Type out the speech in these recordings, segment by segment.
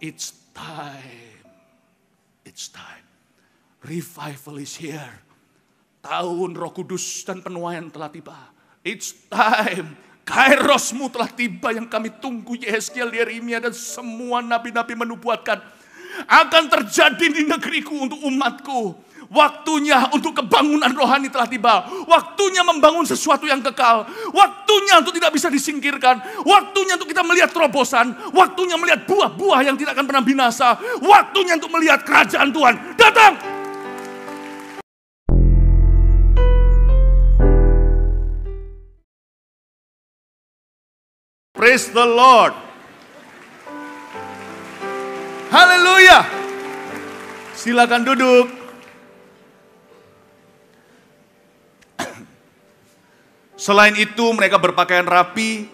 It's time. It's time. Revival is here. Tahun Roh Kudus dan penuaian telah tiba. It's time. Kairosmu telah tiba yang kami tunggu. Yehezkiel, Yeremia dan semua nabi-nabi menubuatkan. Akan terjadi di negeriku untuk umatku. Waktunya untuk kebangunan rohani telah tiba. Waktunya membangun sesuatu yang kekal. Waktunya untuk tidak bisa disingkirkan. Waktunya untuk kita melihat terobosan. Waktunya melihat buah-buah yang tidak akan pernah binasa. Waktunya untuk melihat kerajaan Tuhan datang. Praise the Lord. Haleluya. Silakan duduk. Selain itu mereka berpakaian rapi.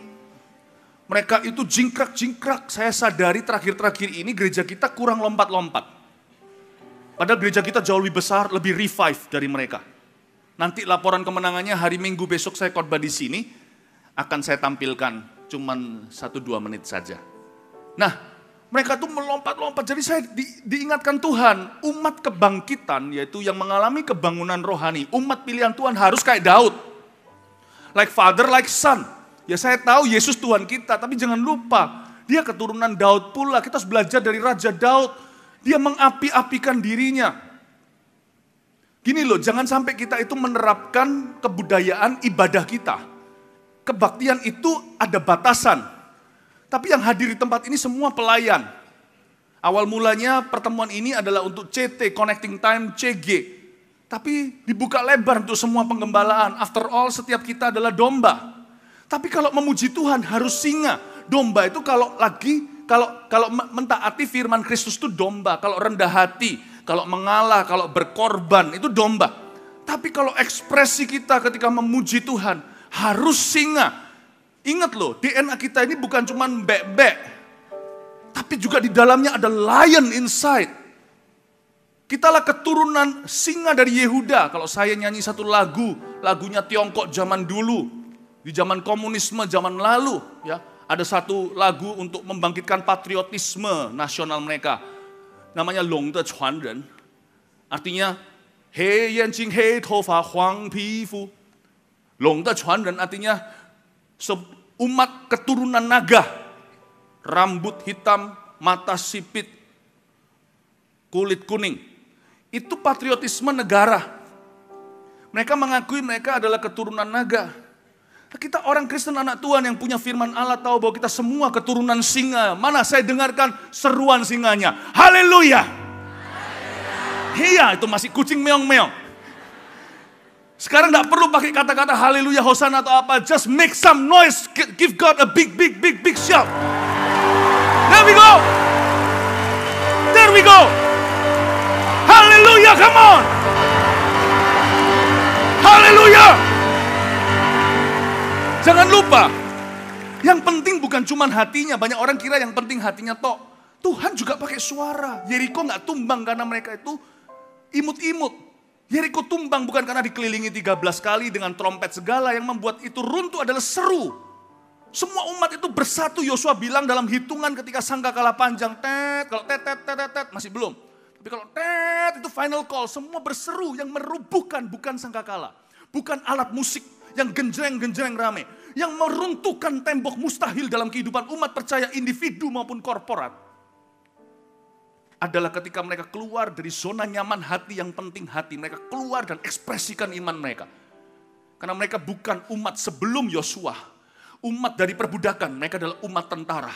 Mereka itu jingkrak-jingkrak. Saya sadari terakhir-terakhir ini gereja kita kurang lompat-lompat. Padahal gereja kita jauh lebih besar, lebih revive dari mereka. Nanti laporan kemenangannya hari Minggu besok saya khotbah di sini. Akan saya tampilkan cuman 1-2 menit saja. Nah, mereka tuh melompat-lompat. Jadi saya diingatkan Tuhan, umat kebangkitan yaitu yang mengalami kebangunan rohani. Umat pilihan Tuhan harus kayak Daud. Like father, like son. Ya saya tahu Yesus Tuhan kita, tapi jangan lupa. Dia keturunan Daud pula. Kita harus belajar dari Raja Daud. Dia mengapi-apikan dirinya. Gini loh, jangan sampai kita itu menerapkan kebudayaan ibadah kita. Kebaktian itu ada batasan. Tapi yang hadir di tempat ini semua pelayan. Awal mulanya pertemuan ini adalah untuk CT, Connecting Time, CG. Tapi dibuka lebar untuk semua penggembalaan. After all, setiap kita adalah domba. Tapi kalau memuji Tuhan harus singa. Domba itu kalau mentaati firman Kristus itu domba. Kalau rendah hati, kalau mengalah, kalau berkorban itu domba. Tapi kalau ekspresi kita ketika memuji Tuhan harus singa. Ingat loh, DNA kita ini bukan cuma bek-bek. Tapi juga di dalamnya ada lion inside. Kitalah keturunan singa dari Yehuda. Kalau saya nyanyi satu lagu, lagunya Tiongkok zaman dulu, di zaman komunisme zaman lalu, ya, ada satu lagu untuk membangkitkan patriotisme nasional mereka. Namanya Long De Chuan Ren. Artinya Hei Yan Jing Hei Tou Fa Huang Pi Fu. Long De Chuan Ren artinya umat keturunan naga. Rambut hitam, mata sipit, kulit kuning. Itu patriotisme negara. Mereka mengakui mereka adalah keturunan naga. Kita orang Kristen anak Tuhan yang punya firman Allah tahu bahwa kita semua keturunan singa. Mana saya dengarkan seruan singanya. Haleluya. Iya, itu masih kucing meong-meong. Sekarang gak perlu pakai kata-kata haleluya, hosana atau apa. Just make some noise. Give God a big shout. There we go. There we go. Haleluya, come on. Haleluya. Jangan lupa, yang penting bukan cuma hatinya. Banyak orang kira yang penting hatinya tok. Tuhan juga pakai suara. Yeriko gak tumbang karena mereka itu imut-imut. Yeriko tumbang bukan karena dikelilingi 13 kali dengan trompet segala. Yang membuat itu runtuh adalah seru. Semua umat itu bersatu. Yosua bilang dalam hitungan ketika sangkakala panjang. Kalau tet, masih belum. Tapi kalau tet itu final call, semua berseru yang merubuhkan bukan sangkakala. Bukan alat musik yang genjreng-genjreng rame. Yang meruntuhkan tembok mustahil dalam kehidupan umat percaya individu maupun korporat. Adalah ketika mereka keluar dari zona nyaman hati yang penting hati. Mereka keluar dan ekspresikan iman mereka. Karena mereka bukan umat sebelum Yosua. Umat dari perbudakan, mereka adalah umat tentara.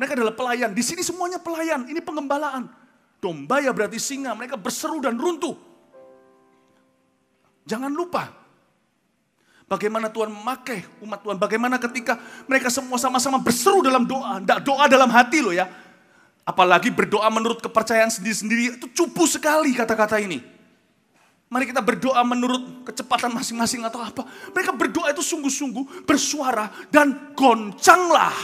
Mereka adalah pelayan, di sini semuanya pelayan, ini pengembalaan. Domba ya berarti singa, mereka berseru dan runtuh. Jangan lupa, bagaimana Tuhan memakai umat Tuhan. Bagaimana ketika mereka semua sama-sama berseru dalam doa. Tidak doa dalam hati loh ya. Apalagi berdoa menurut kepercayaan sendiri-sendiri. Itu cupu sekali kata-kata ini. Mari kita berdoa menurut kecepatan masing-masing atau apa. Mereka berdoa itu sungguh-sungguh bersuara dan goncanglah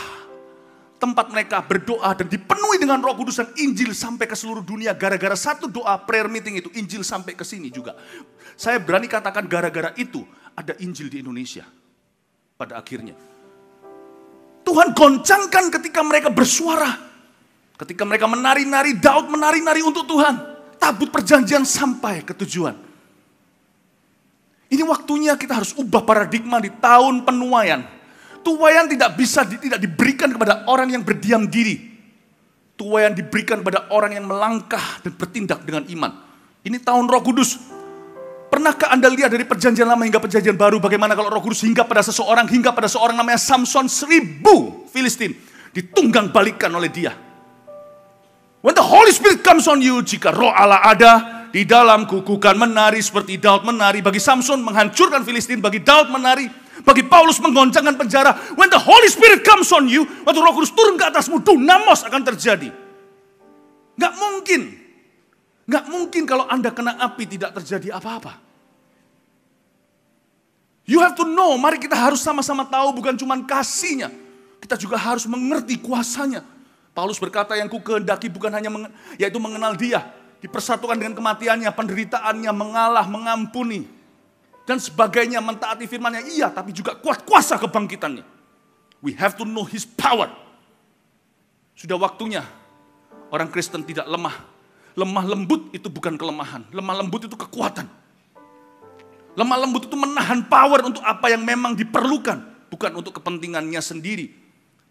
tempat mereka berdoa dan dipenuhi dengan Roh Kudus dan Injil sampai ke seluruh dunia. Gara-gara satu doa prayer meeting itu Injil sampai ke sini juga. Saya berani katakan gara-gara itu ada Injil di Indonesia pada akhirnya. Tuhan goncangkan ketika mereka bersuara. Ketika mereka menari-nari, Daud menari-nari untuk Tuhan. Tabut perjanjian sampai ke tujuan. Ini waktunya kita harus ubah paradigma di tahun penuaian. Tuaian tidak diberikan kepada orang yang berdiam diri. Tuaian diberikan kepada orang yang melangkah dan bertindak dengan iman. Ini tahun Roh Kudus. Pernahkah Anda lihat dari perjanjian lama hingga perjanjian baru bagaimana kalau Roh Kudus hingga pada seorang namanya Samson, 1000 Filistin ditunggang balikan oleh dia. When the Holy Spirit comes on you, jika Roh Allah ada di dalamku, kukan menari seperti Daud menari. Bagi Samson menghancurkan Filistin, bagi Daud menari, bagi Paulus menggoncangkan penjara. When the Holy Spirit comes on you, waktu Roh Kudus turun ke atasmu, dunamos akan terjadi. Gak mungkin kalau Anda kena api tidak terjadi apa-apa. You have to know, mari kita harus sama-sama tahu bukan cuma kasihnya. Kita juga harus mengerti kuasanya. Paulus berkata yang ku kehendaki bukan hanya yaitu mengenal dia. Dipersatukan dengan kematiannya, penderitaannya, mengalah, mengampuni. Dan sebagainya, mentaati firman-Nya, iya, tapi juga kuat kuasa kebangkitannya. We have to know His power. Sudah waktunya orang Kristen tidak lemah. Lemah lembut itu bukan kelemahan. Lemah lembut itu kekuatan. Lemah lembut itu menahan power untuk apa yang memang diperlukan. Bukan untuk kepentingannya sendiri.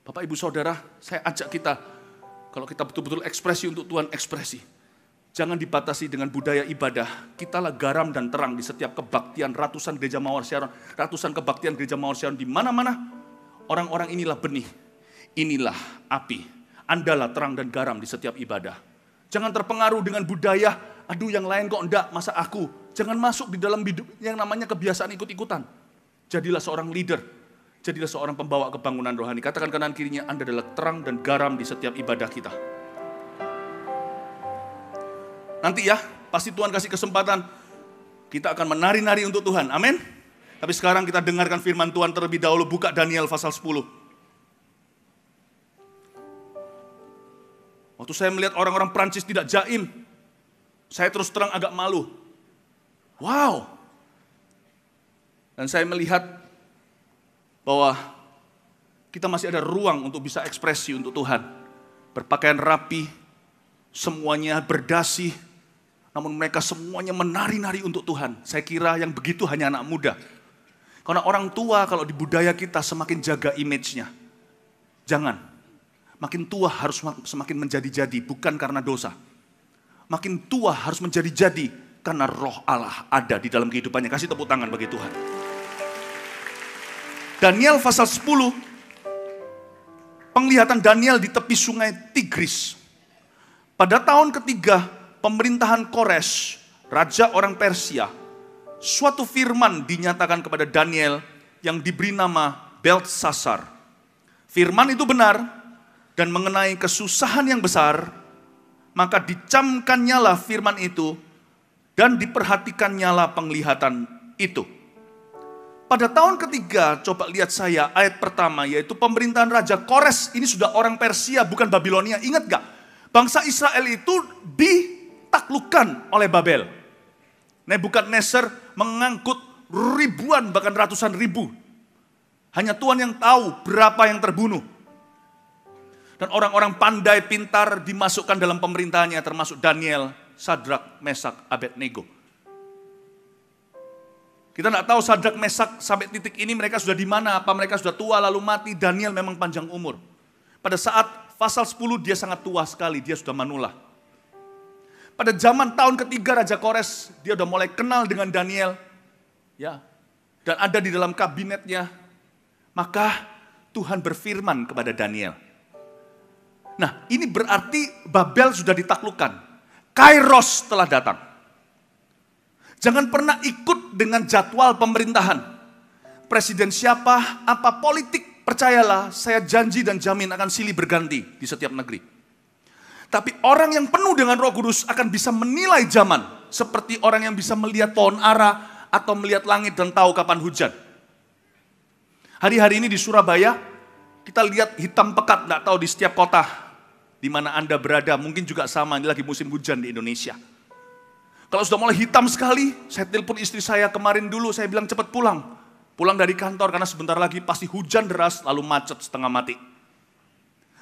Bapak, Ibu, Saudara, saya ajak kita. Kalau kita betul-betul ekspresi untuk Tuhan, ekspresi. Jangan dibatasi dengan budaya ibadah. Kitalah garam dan terang di setiap kebaktian ratusan gereja Mawar Sharon. Ratusan kebaktian gereja Mawar Sharon di mana-mana. Orang-orang inilah benih. Inilah api. Andalah terang dan garam di setiap ibadah. Jangan terpengaruh dengan budaya, aduh yang lain kok enggak, masa aku. Jangan masuk di dalam hidup yang namanya kebiasaan ikut-ikutan. Jadilah seorang leader, jadilah seorang pembawa kebangunan rohani. Katakan kanan kirinya, Anda adalah terang dan garam di setiap ibadah kita. Nanti ya, pasti Tuhan kasih kesempatan, kita akan menari-nari untuk Tuhan, amin. Tapi sekarang kita dengarkan firman Tuhan terlebih dahulu, buka Daniel pasal 10. Waktu saya melihat orang-orang Prancis tidak jaim, saya terus terang agak malu. Wow. Dan saya melihat bahwa kita masih ada ruang untuk bisa ekspresi untuk Tuhan. Berpakaian rapi, semuanya berdasi, namun mereka semuanya menari-nari untuk Tuhan. Saya kira yang begitu hanya anak muda. Karena orang tua kalau di budaya kita semakin jaga image-nya. Jangan. Makin tua harus semakin menjadi-jadi, bukan karena dosa. Makin tua harus menjadi-jadi karena Roh Allah ada di dalam kehidupannya. Kasih tepuk tangan bagi Tuhan. Daniel pasal 10, penglihatan Daniel di tepi sungai Tigris. Pada tahun ketiga pemerintahan Kores, raja orang Persia, suatu firman dinyatakan kepada Daniel yang diberi nama Beltsasar. Firman itu benar, dan mengenai kesusahan yang besar, maka dicamkannyalah firman itu dan diperhatikannyalah penglihatan itu. Pada tahun ketiga, coba lihat saya ayat pertama, yaitu pemerintahan Raja Kores. Ini sudah orang Persia, bukan Babilonia. Ingat gak? Bangsa Israel itu ditaklukkan oleh Babel. Nebukadnezar mengangkut ribuan, bahkan ratusan ribu. Hanya Tuhan yang tahu berapa yang terbunuh. Dan orang-orang pandai, pintar dimasukkan dalam pemerintahannya, termasuk Daniel, Sadrak, Mesak, Abednego. Kita tidak tahu Sadrak, Mesak sampai titik ini mereka sudah di mana, apa mereka sudah tua lalu mati. Daniel memang panjang umur. Pada saat pasal 10 dia sangat tua sekali, dia sudah manula. Pada zaman tahun ketiga Raja Kores, dia sudah mulai kenal dengan Daniel. Ya, dan ada di dalam kabinetnya. Maka Tuhan berfirman kepada Daniel. Nah, ini berarti Babel sudah ditaklukkan. Kairos telah datang. Jangan pernah ikut dengan jadwal pemerintahan. Presiden siapa, apa politik, percayalah, saya janji dan jamin akan silih berganti di setiap negeri. Tapi orang yang penuh dengan Roh Kudus akan bisa menilai zaman. Seperti orang yang bisa melihat pohon ara atau melihat langit dan tahu kapan hujan. Hari-hari ini di Surabaya, kita lihat hitam pekat, tidak tahu di setiap kota di mana Anda berada, mungkin juga sama, ini lagi musim hujan di Indonesia. Kalau sudah mulai hitam sekali, saya telepon istri saya kemarin dulu, saya bilang cepat pulang. Pulang dari kantor karena sebentar lagi pasti hujan deras lalu macet setengah mati.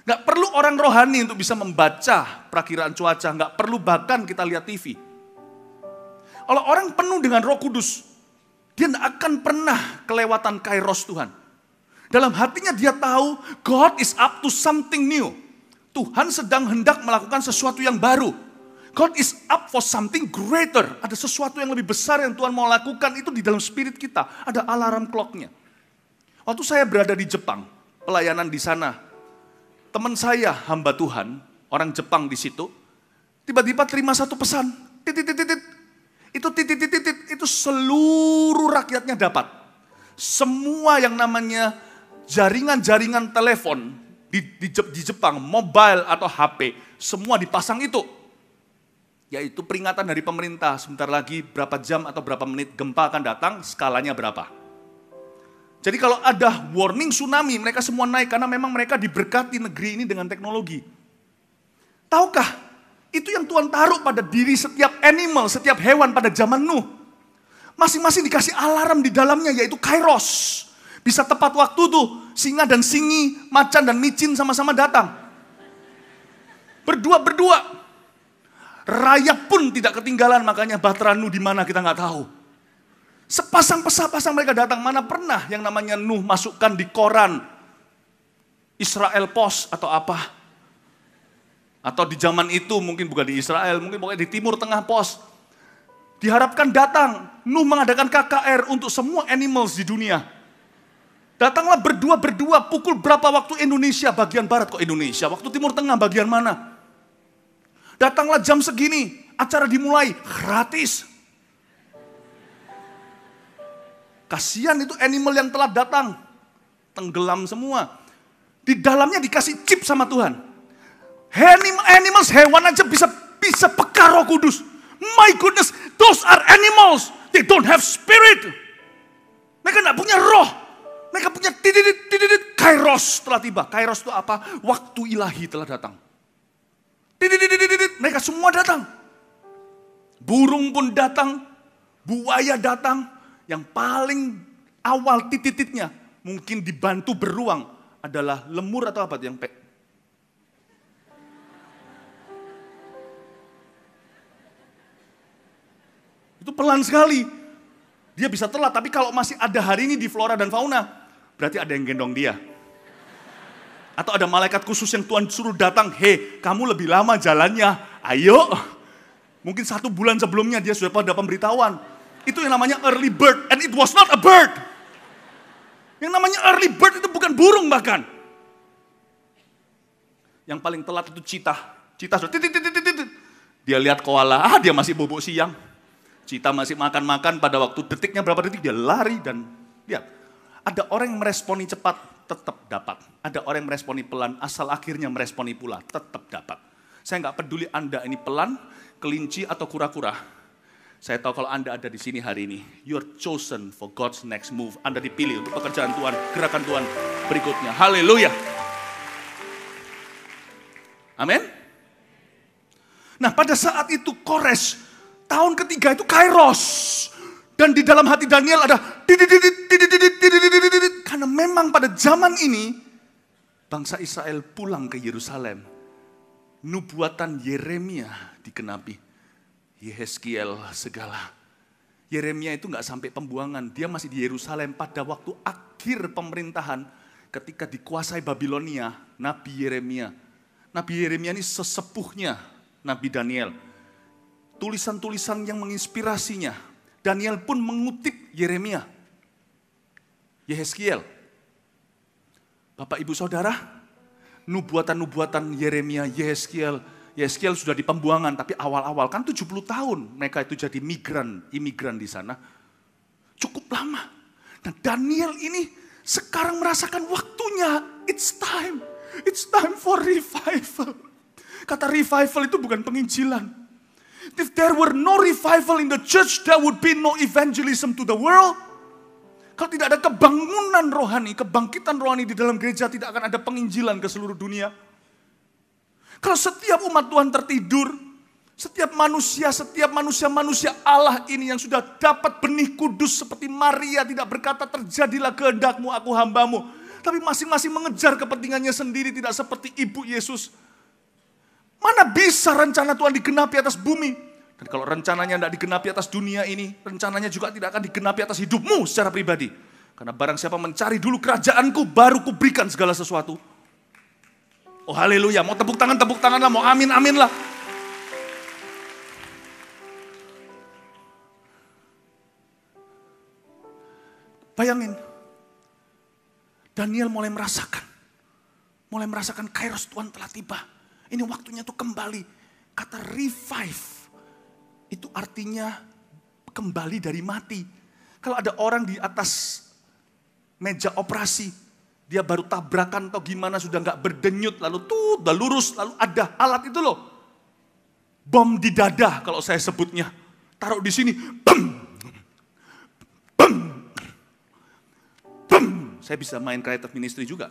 Gak perlu orang rohani untuk bisa membaca perakiraan cuaca. Gak perlu bahkan kita lihat TV. Kalau orang penuh dengan Roh Kudus, dia gak akan pernah kelewatan kairos Tuhan. Dalam hatinya dia tahu God is up to something new. Tuhan sedang hendak melakukan sesuatu yang baru. God is up for something greater. Ada sesuatu yang lebih besar yang Tuhan mau lakukan, itu di dalam spirit kita. Ada alarm clock-nya. Waktu saya berada di Jepang, pelayanan di sana, teman saya hamba Tuhan, orang Jepang di situ, tiba-tiba terima satu pesan, itu seluruh rakyatnya dapat. Semua yang namanya jaringan-jaringan telepon di Jepang, mobile atau HP, semua dipasang itu. Yaitu peringatan dari pemerintah, sebentar lagi berapa jam atau berapa menit gempa akan datang, skalanya berapa. Jadi kalau ada warning tsunami, mereka semua naik karena memang mereka diberkati negeri ini dengan teknologi. Tahukah, itu yang Tuhan taruh pada diri setiap animal, setiap hewan pada zaman Nuh. Masing-masing dikasih alarm di dalamnya, yaitu kairos. Bisa tepat waktu tuh, singa dan singi, macan dan micin sama-sama datang. Berdua-berdua. Rayap pun tidak ketinggalan, makanya bahtera Nuh di mana kita nggak tahu. Sepasang mereka datang, mana pernah yang namanya Nuh masukkan di koran Israel Post atau apa. Atau di zaman itu mungkin bukan di Israel, mungkin pokoknya di Timur Tengah Post. Diharapkan datang, Nuh mengadakan KKR untuk semua animals di dunia. Datanglah berdua-berdua, pukul berapa waktu Indonesia bagian barat, kok Indonesia, waktu Timur Tengah bagian mana. Datanglah jam segini, acara dimulai, gratis. Kasihan itu animal yang telah datang, tenggelam semua. Di dalamnya dikasih chip sama Tuhan. Animals, hewan aja bisa peka Roh Kudus. My goodness, those are animals. They don't have spirit. Mereka gak punya roh. Mereka punya titit, kairos telah tiba. Kairos itu apa? Waktu ilahi telah datang. Titit, mereka semua datang. Burung pun datang, buaya datang. Yang paling awal titik-titiknya mungkin dibantu beruang adalah lemur atau apa yang itu pelan sekali. Dia bisa telat, tapi kalau masih ada hari ini di flora dan fauna, berarti ada yang gendong dia. Atau ada malaikat khusus yang Tuhan suruh datang, "Hei, kamu lebih lama jalannya, ayo." Mungkin 1 bulan sebelumnya dia sudah pada pemberitahuan. Itu yang namanya early bird, and it was not a bird. Yang namanya early bird itu bukan burung bahkan. Yang paling telat itu cheetah. Cheetah sudah titit. Dia lihat koala, dia masih bobok siang. Cheetah masih makan-makan, pada waktu detiknya berapa detik dia lari dan lihat. Ada orang yang meresponi cepat, tetap dapat. Ada orang yang meresponi pelan, asal akhirnya meresponi pula, tetap dapat. Saya nggak peduli Anda ini pelan, kelinci atau kura-kura. Saya tahu kalau Anda ada di sini hari ini, you're chosen for God's next move. Anda dipilih untuk pekerjaan Tuhan, gerakan Tuhan berikutnya. Haleluya. Amin. Nah, pada saat itu Kores, tahun ketiga itu kairos. Dan di dalam hati Daniel ada karena memang pada zaman ini bangsa Israel pulang ke Yerusalem. Nubuatan Yeremia digenapi. Yehezkiel segala. Yeremia itu gak sampai pembuangan. Dia masih di Yerusalem pada waktu akhir pemerintahan ketika dikuasai Babilonia. Nabi Yeremia. Nabi Yeremia ini sesepuhnya Nabi Daniel. Tulisan-tulisan yang menginspirasinya. Daniel pun mengutip Yeremia. Yehezkiel. Bapak ibu saudara, nubuatan-nubuatan Yeremia, Yehezkiel sudah di pembuangan, tapi awal-awal kan 70 tahun mereka itu jadi imigran di sana. Cukup lama. Dan Daniel ini sekarang merasakan waktunya. It's time for revival. Kata revival itu bukan penginjilan. If there were no revival in the church, there would be no evangelism to the world. Kalau tidak ada kebangunan rohani, kebangkitan rohani di dalam gereja, tidak akan ada penginjilan ke seluruh dunia. Kalau setiap umat Tuhan tertidur, setiap manusia Allah ini yang sudah dapat benih kudus seperti Maria tidak berkata terjadilah kehendakmu aku hambamu. Tapi masing-masing mengejar kepentingannya sendiri, tidak seperti Ibu Yesus. Mana bisa rencana Tuhan digenapi atas bumi? Dan kalau rencananya tidak digenapi atas dunia ini, rencananya juga tidak akan digenapi atas hidupmu secara pribadi. Karena barang siapa mencari dulu kerajaanku, baru kuberikan segala sesuatu. Oh haleluya, mau tepuk tangan lah, mau amin lah. Bayangin, Daniel mulai merasakan kairos Tuhan telah tiba. Ini waktunya tuh kembali. Kata revive, itu artinya kembali dari mati. Kalau ada orang di atas meja operasi, dia baru tabrakan atau gimana, sudah gak berdenyut, lalu tuh udah lurus, lalu ada alat itu loh. Bom di dada kalau saya sebutnya. Taruh di sini, bum, bum, bum. Saya bisa main creative ministry juga.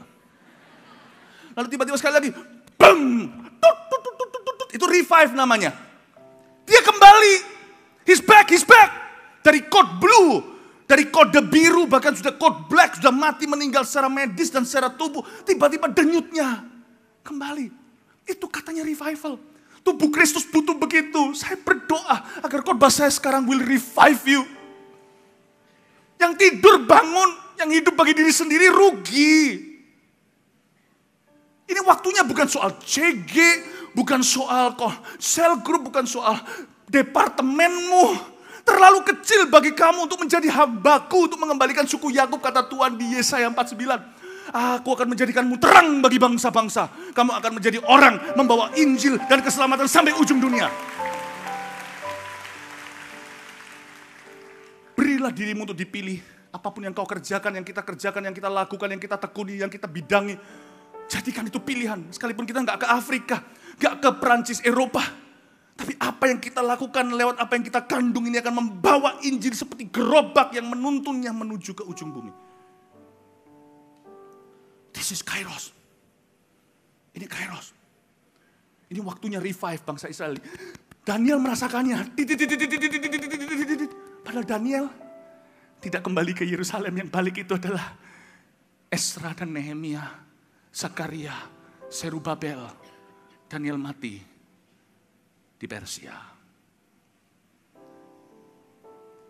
Lalu tiba-tiba sekali lagi, bum, tut, tut, tut, tut, tut, tut. Itu revive namanya. Dia kembali, he's back. Dari code blue, dari kode biru, bahkan sudah code black, sudah mati meninggal secara medis dan secara tubuh. Tiba-tiba denyutnya kembali. Itu katanya revival. Tubuh Kristus butuh begitu. Saya berdoa agar khotbah saya sekarang will revive you. Yang tidur bangun, yang hidup bagi diri sendiri rugi. Ini waktunya bukan soal CG, bukan soal cell group, bukan soal departemenmu. Terlalu kecil bagi kamu untuk menjadi hambaku, untuk mengembalikan suku Yakub, kata Tuhan di Yesaya 49. Aku akan menjadikanmu terang bagi bangsa-bangsa. Kamu akan menjadi orang membawa Injil dan keselamatan sampai ujung dunia. Berilah dirimu untuk dipilih. Apapun yang kau kerjakan, yang kita kerjakan, yang kita lakukan, yang kita tekuni, yang kita bidangi. Jadikan itu pilihan. Sekalipun kita nggak ke Afrika, nggak ke Perancis, Eropa. Tapi apa yang kita lakukan lewat apa yang kita kandung ini akan membawa Injil seperti gerobak yang menuntunnya menuju ke ujung bumi. This is Kairos. Ini Kairos. Ini waktunya revive bangsa Israel. Daniel merasakannya. Padahal Daniel tidak kembali ke Yerusalem. Yang balik itu adalah Esra dan Nehemia. Zakaria, Serubabel, Daniel mati di Persia.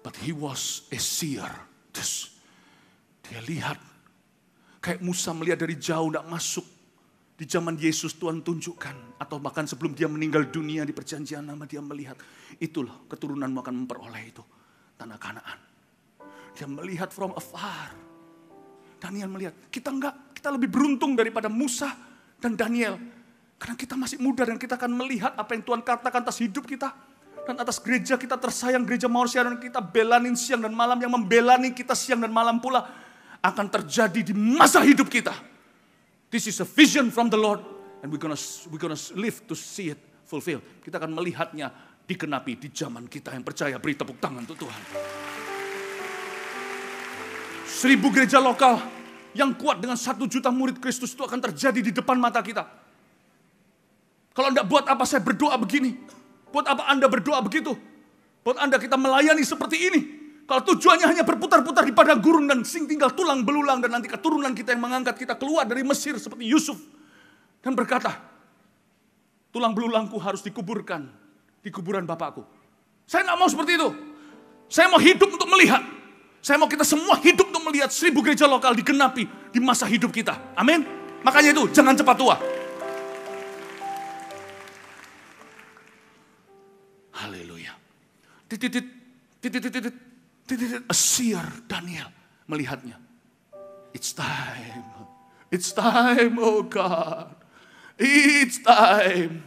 But he was a seer. Terus dia lihat, kayak Musa melihat dari jauh, tidak masuk. Di zaman Yesus Tuhan tunjukkan, atau bahkan sebelum dia meninggal dunia di perjanjian lama, dia melihat, itulah keturunanmu akan memperoleh itu, tanah Kanaan. Dia melihat from afar. Daniel melihat, kita enggak, kita lebih beruntung daripada Musa dan Daniel. Karena kita masih muda dan kita akan melihat apa yang Tuhan katakan atas hidup kita. Dan atas gereja kita tersayang, gereja Maursia, dan kita belanin siang dan malam, yang membelani kita siang dan malam pula akan terjadi di masa hidup kita. This is a vision from the Lord, and we're gonna live to see it fulfill. Kita akan melihatnya digenapi di zaman kita yang percaya. Beri tepuk tangan untuk Tuhan. 1000 gereja lokal yang kuat dengan 1 juta murid Kristus itu akan terjadi di depan mata kita. Kalau enggak, buat apa saya berdoa begini? Buat apa Anda berdoa begitu? Buat Anda kita melayani seperti ini? Kalau tujuannya hanya berputar-putar di padang gurun dan tinggal tulang belulang, dan nanti keturunan kita yang mengangkat kita keluar dari Mesir seperti Yusuf dan berkata, tulang belulangku harus dikuburkan di kuburan bapakku. Saya nggak mau seperti itu. Saya mau hidup untuk melihat. Saya mau kita semua hidup untuk melihat 1000 gereja lokal digenapi di masa hidup kita. Amin. Makanya itu jangan cepat tua. Haleluya. A seer Daniel melihatnya. It's time. It's time, oh God. It's time.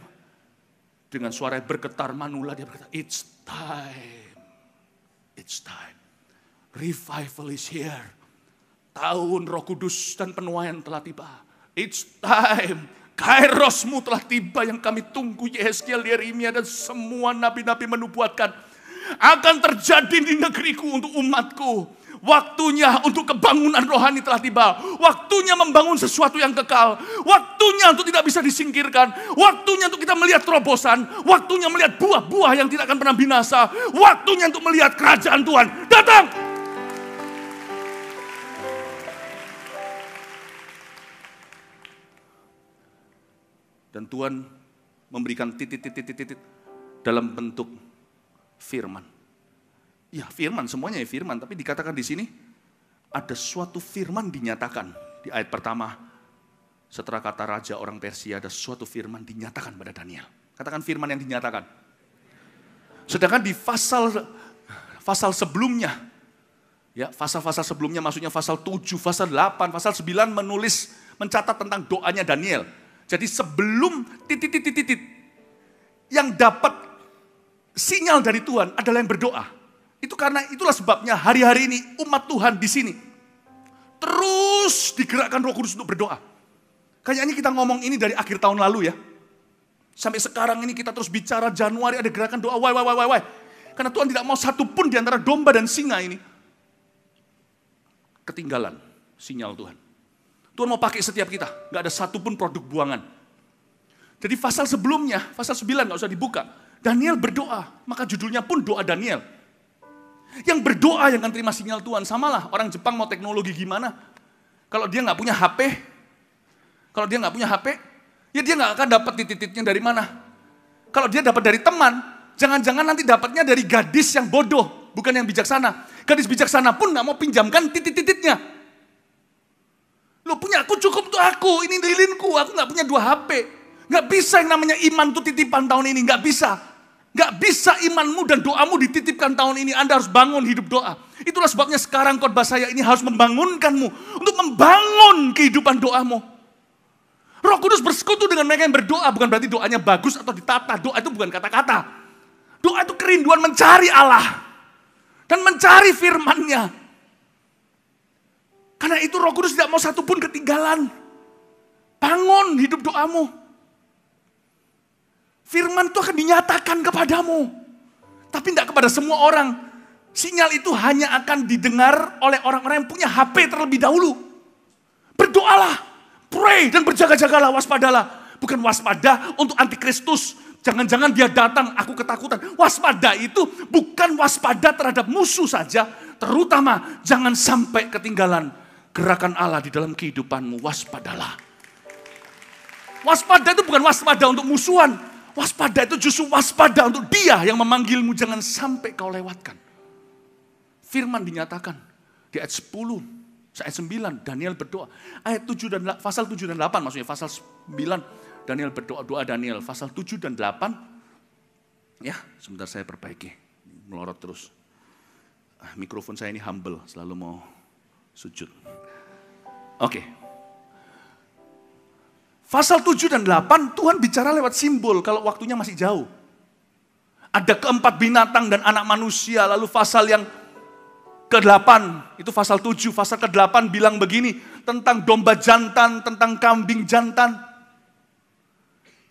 Dengan suara yang bergetar manula dia berkata, it's time. It's time. Revival is here. Tahun Roh Kudus dan penuaian telah tiba. It's time. Kairosmu telah tiba yang kami tunggu. Yehezkiel, Yeremia dan semua nabi-nabi menubuatkan. Akan terjadi di negeriku untuk umatku. Waktunya untuk kebangunan rohani telah tiba. Waktunya membangun sesuatu yang kekal. Waktunya untuk tidak bisa disingkirkan. Waktunya untuk kita melihat terobosan. Waktunya melihat buah-buah yang tidak akan pernah binasa. Waktunya untuk melihat kerajaan Tuhan datang. Dan Tuhan memberikan titik dalam bentuk firman. Ya firman, semuanya ya firman. Tapi dikatakan di sini, ada suatu firman dinyatakan. Di ayat pertama, setelah kata raja orang Persia, ada suatu firman dinyatakan pada Daniel. Katakan firman yang dinyatakan. Sedangkan di pasal sebelumnya, ya pasal-pasal sebelumnya maksudnya pasal 7, pasal 8, pasal 9 mencatat tentang doanya Daniel. Jadi sebelum titik yang dapat sinyal dari Tuhan adalah yang berdoa. Itulah sebabnya hari-hari ini umat Tuhan di sini terus digerakkan Roh Kudus untuk berdoa. Kayaknya kita ngomong ini dari akhir tahun lalu ya. Sampai sekarang ini kita terus bicara Januari ada gerakan doa. Why. Karena Tuhan tidak mau satu pun di antara domba dan singa ini ketinggalan sinyal Tuhan. Tuhan mau pakai setiap kita, gak ada satupun produk buangan. Jadi pasal sebelumnya, pasal 9 gak usah dibuka. Daniel berdoa, maka judulnya pun doa Daniel. Yang berdoa yang akan terima sinyal Tuhan. Samalah orang Jepang mau teknologi gimana. Kalau dia gak punya HP, ya dia gak akan dapat titik-titiknya dari mana. Kalau dia dapat dari teman, jangan-jangan nanti dapatnya dari gadis yang bodoh, bukan yang bijaksana. Gadis bijaksana pun gak mau pinjamkan titik-titiknya. Lo punya aku cukup untuk aku, ini lilinku, aku gak punya 2 HP. Gak bisa yang namanya iman itu titipan tahun ini, gak bisa. Gak bisa imanmu dan doamu dititipkan tahun ini, Anda harus bangun hidup doa. Itulah sebabnya sekarang khotbah saya ini harus membangunkanmu, untuk membangun kehidupan doamu. Roh Kudus bersekutu dengan mereka yang berdoa, bukan berarti doanya bagus atau ditata, doa itu bukan kata-kata. Doa itu kerinduan mencari Allah, dan mencari firman-Nya. Karena itu Roh Kudus tidak mau satupun ketinggalan. Bangun hidup doamu. Firman itu akan dinyatakan kepadamu. Tapi tidak kepada semua orang. Sinyal itu hanya akan didengar oleh orang-orang yang punya HP terlebih dahulu. Berdoalah, pray dan berjaga-jagalah, waspadalah. Bukan waspada untuk antikristus. Jangan-jangan dia datang, aku ketakutan. Waspada itu bukan waspada terhadap musuh saja. Terutama jangan sampai ketinggalan gerakan Allah di dalam kehidupanmu, waspadalah. Waspada itu bukan waspada untuk musuhan. Waspada itu justru waspada untuk Dia yang memanggilmu, jangan sampai kau lewatkan. Firman dinyatakan di ayat 10, ayat 9 Daniel berdoa. Ayat 7 dan pasal 7 dan 8 maksudnya pasal 9 Daniel berdoa, doa Daniel. Pasal 7 dan 8 ya, sebentar saya perbaiki. Melorot terus. Mikrofon saya ini humble, selalu mau sujud. Oke. Pasal 7 dan 8 Tuhan bicara lewat simbol kalau waktunya masih jauh. Ada keempat binatang dan anak manusia. Lalu pasal yang ke-8, itu pasal 7, pasal ke-8 bilang begini, tentang domba jantan, tentang kambing jantan.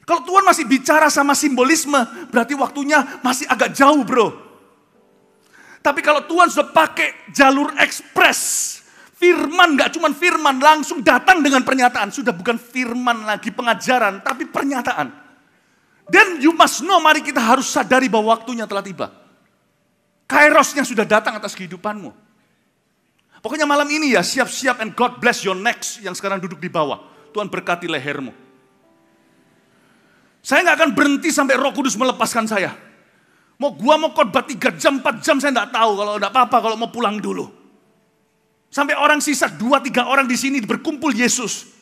Kalau Tuhan masih bicara sama simbolisme, berarti waktunya masih agak jauh, bro. Tapi kalau Tuhan sudah pakai jalur ekspres, firman, gak cuma firman, langsung datang dengan pernyataan. Sudah bukan firman lagi pengajaran, tapi pernyataan. Then you must know, mari kita harus sadari bahwa waktunya telah tiba. Kairosnya sudah datang atas kehidupanmu. Pokoknya malam ini ya, siap-siap and God bless your necks yang sekarang duduk di bawah. Tuhan berkati lehermu. Saya gak akan berhenti sampai Roh Kudus melepaskan saya. Mau khotbah 3 jam, 4 jam saya gak tahu. Kalau gak apa-apa, kalau mau pulang dulu. Sampai orang sisa 2-3 orang di sini berkumpul Yesus.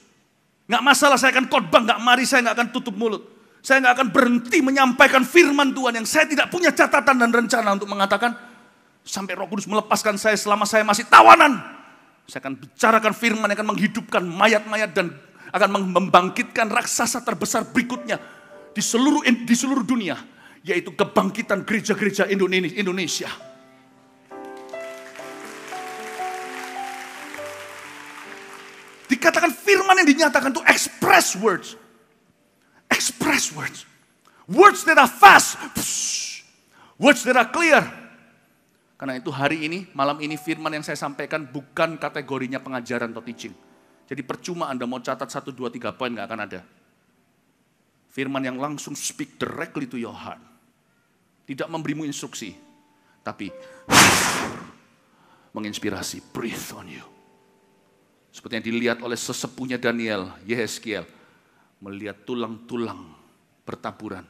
Gak masalah, saya akan khotbah, saya gak akan tutup mulut. Saya gak akan berhenti menyampaikan firman Tuhan yang saya tidak punya catatan dan rencana untuk mengatakan. Sampai Roh Kudus melepaskan saya selama saya masih tawanan. Saya akan bicarakan firman yang akan menghidupkan mayat-mayat dan akan membangkitkan raksasa terbesar berikutnya di seluruh dunia. Yaitu kebangkitan gereja-gereja Indonesia. Dikatakan firman yang dinyatakan itu express words. Express words. Words that are fast. Words that are clear. Karena itu hari ini, malam ini firman yang saya sampaikan bukan kategorinya pengajaran atau teaching. Jadi percuma Anda mau catat 1, 2, 3 poin, gak akan ada. Firman yang langsung speak directly to your heart. Tidak memberimu instruksi. Tapi menginspirasi, breathe on you. Seperti yang dilihat oleh sesepunya Daniel, Yehezkiel. melihat tulang-tulang bertaburan.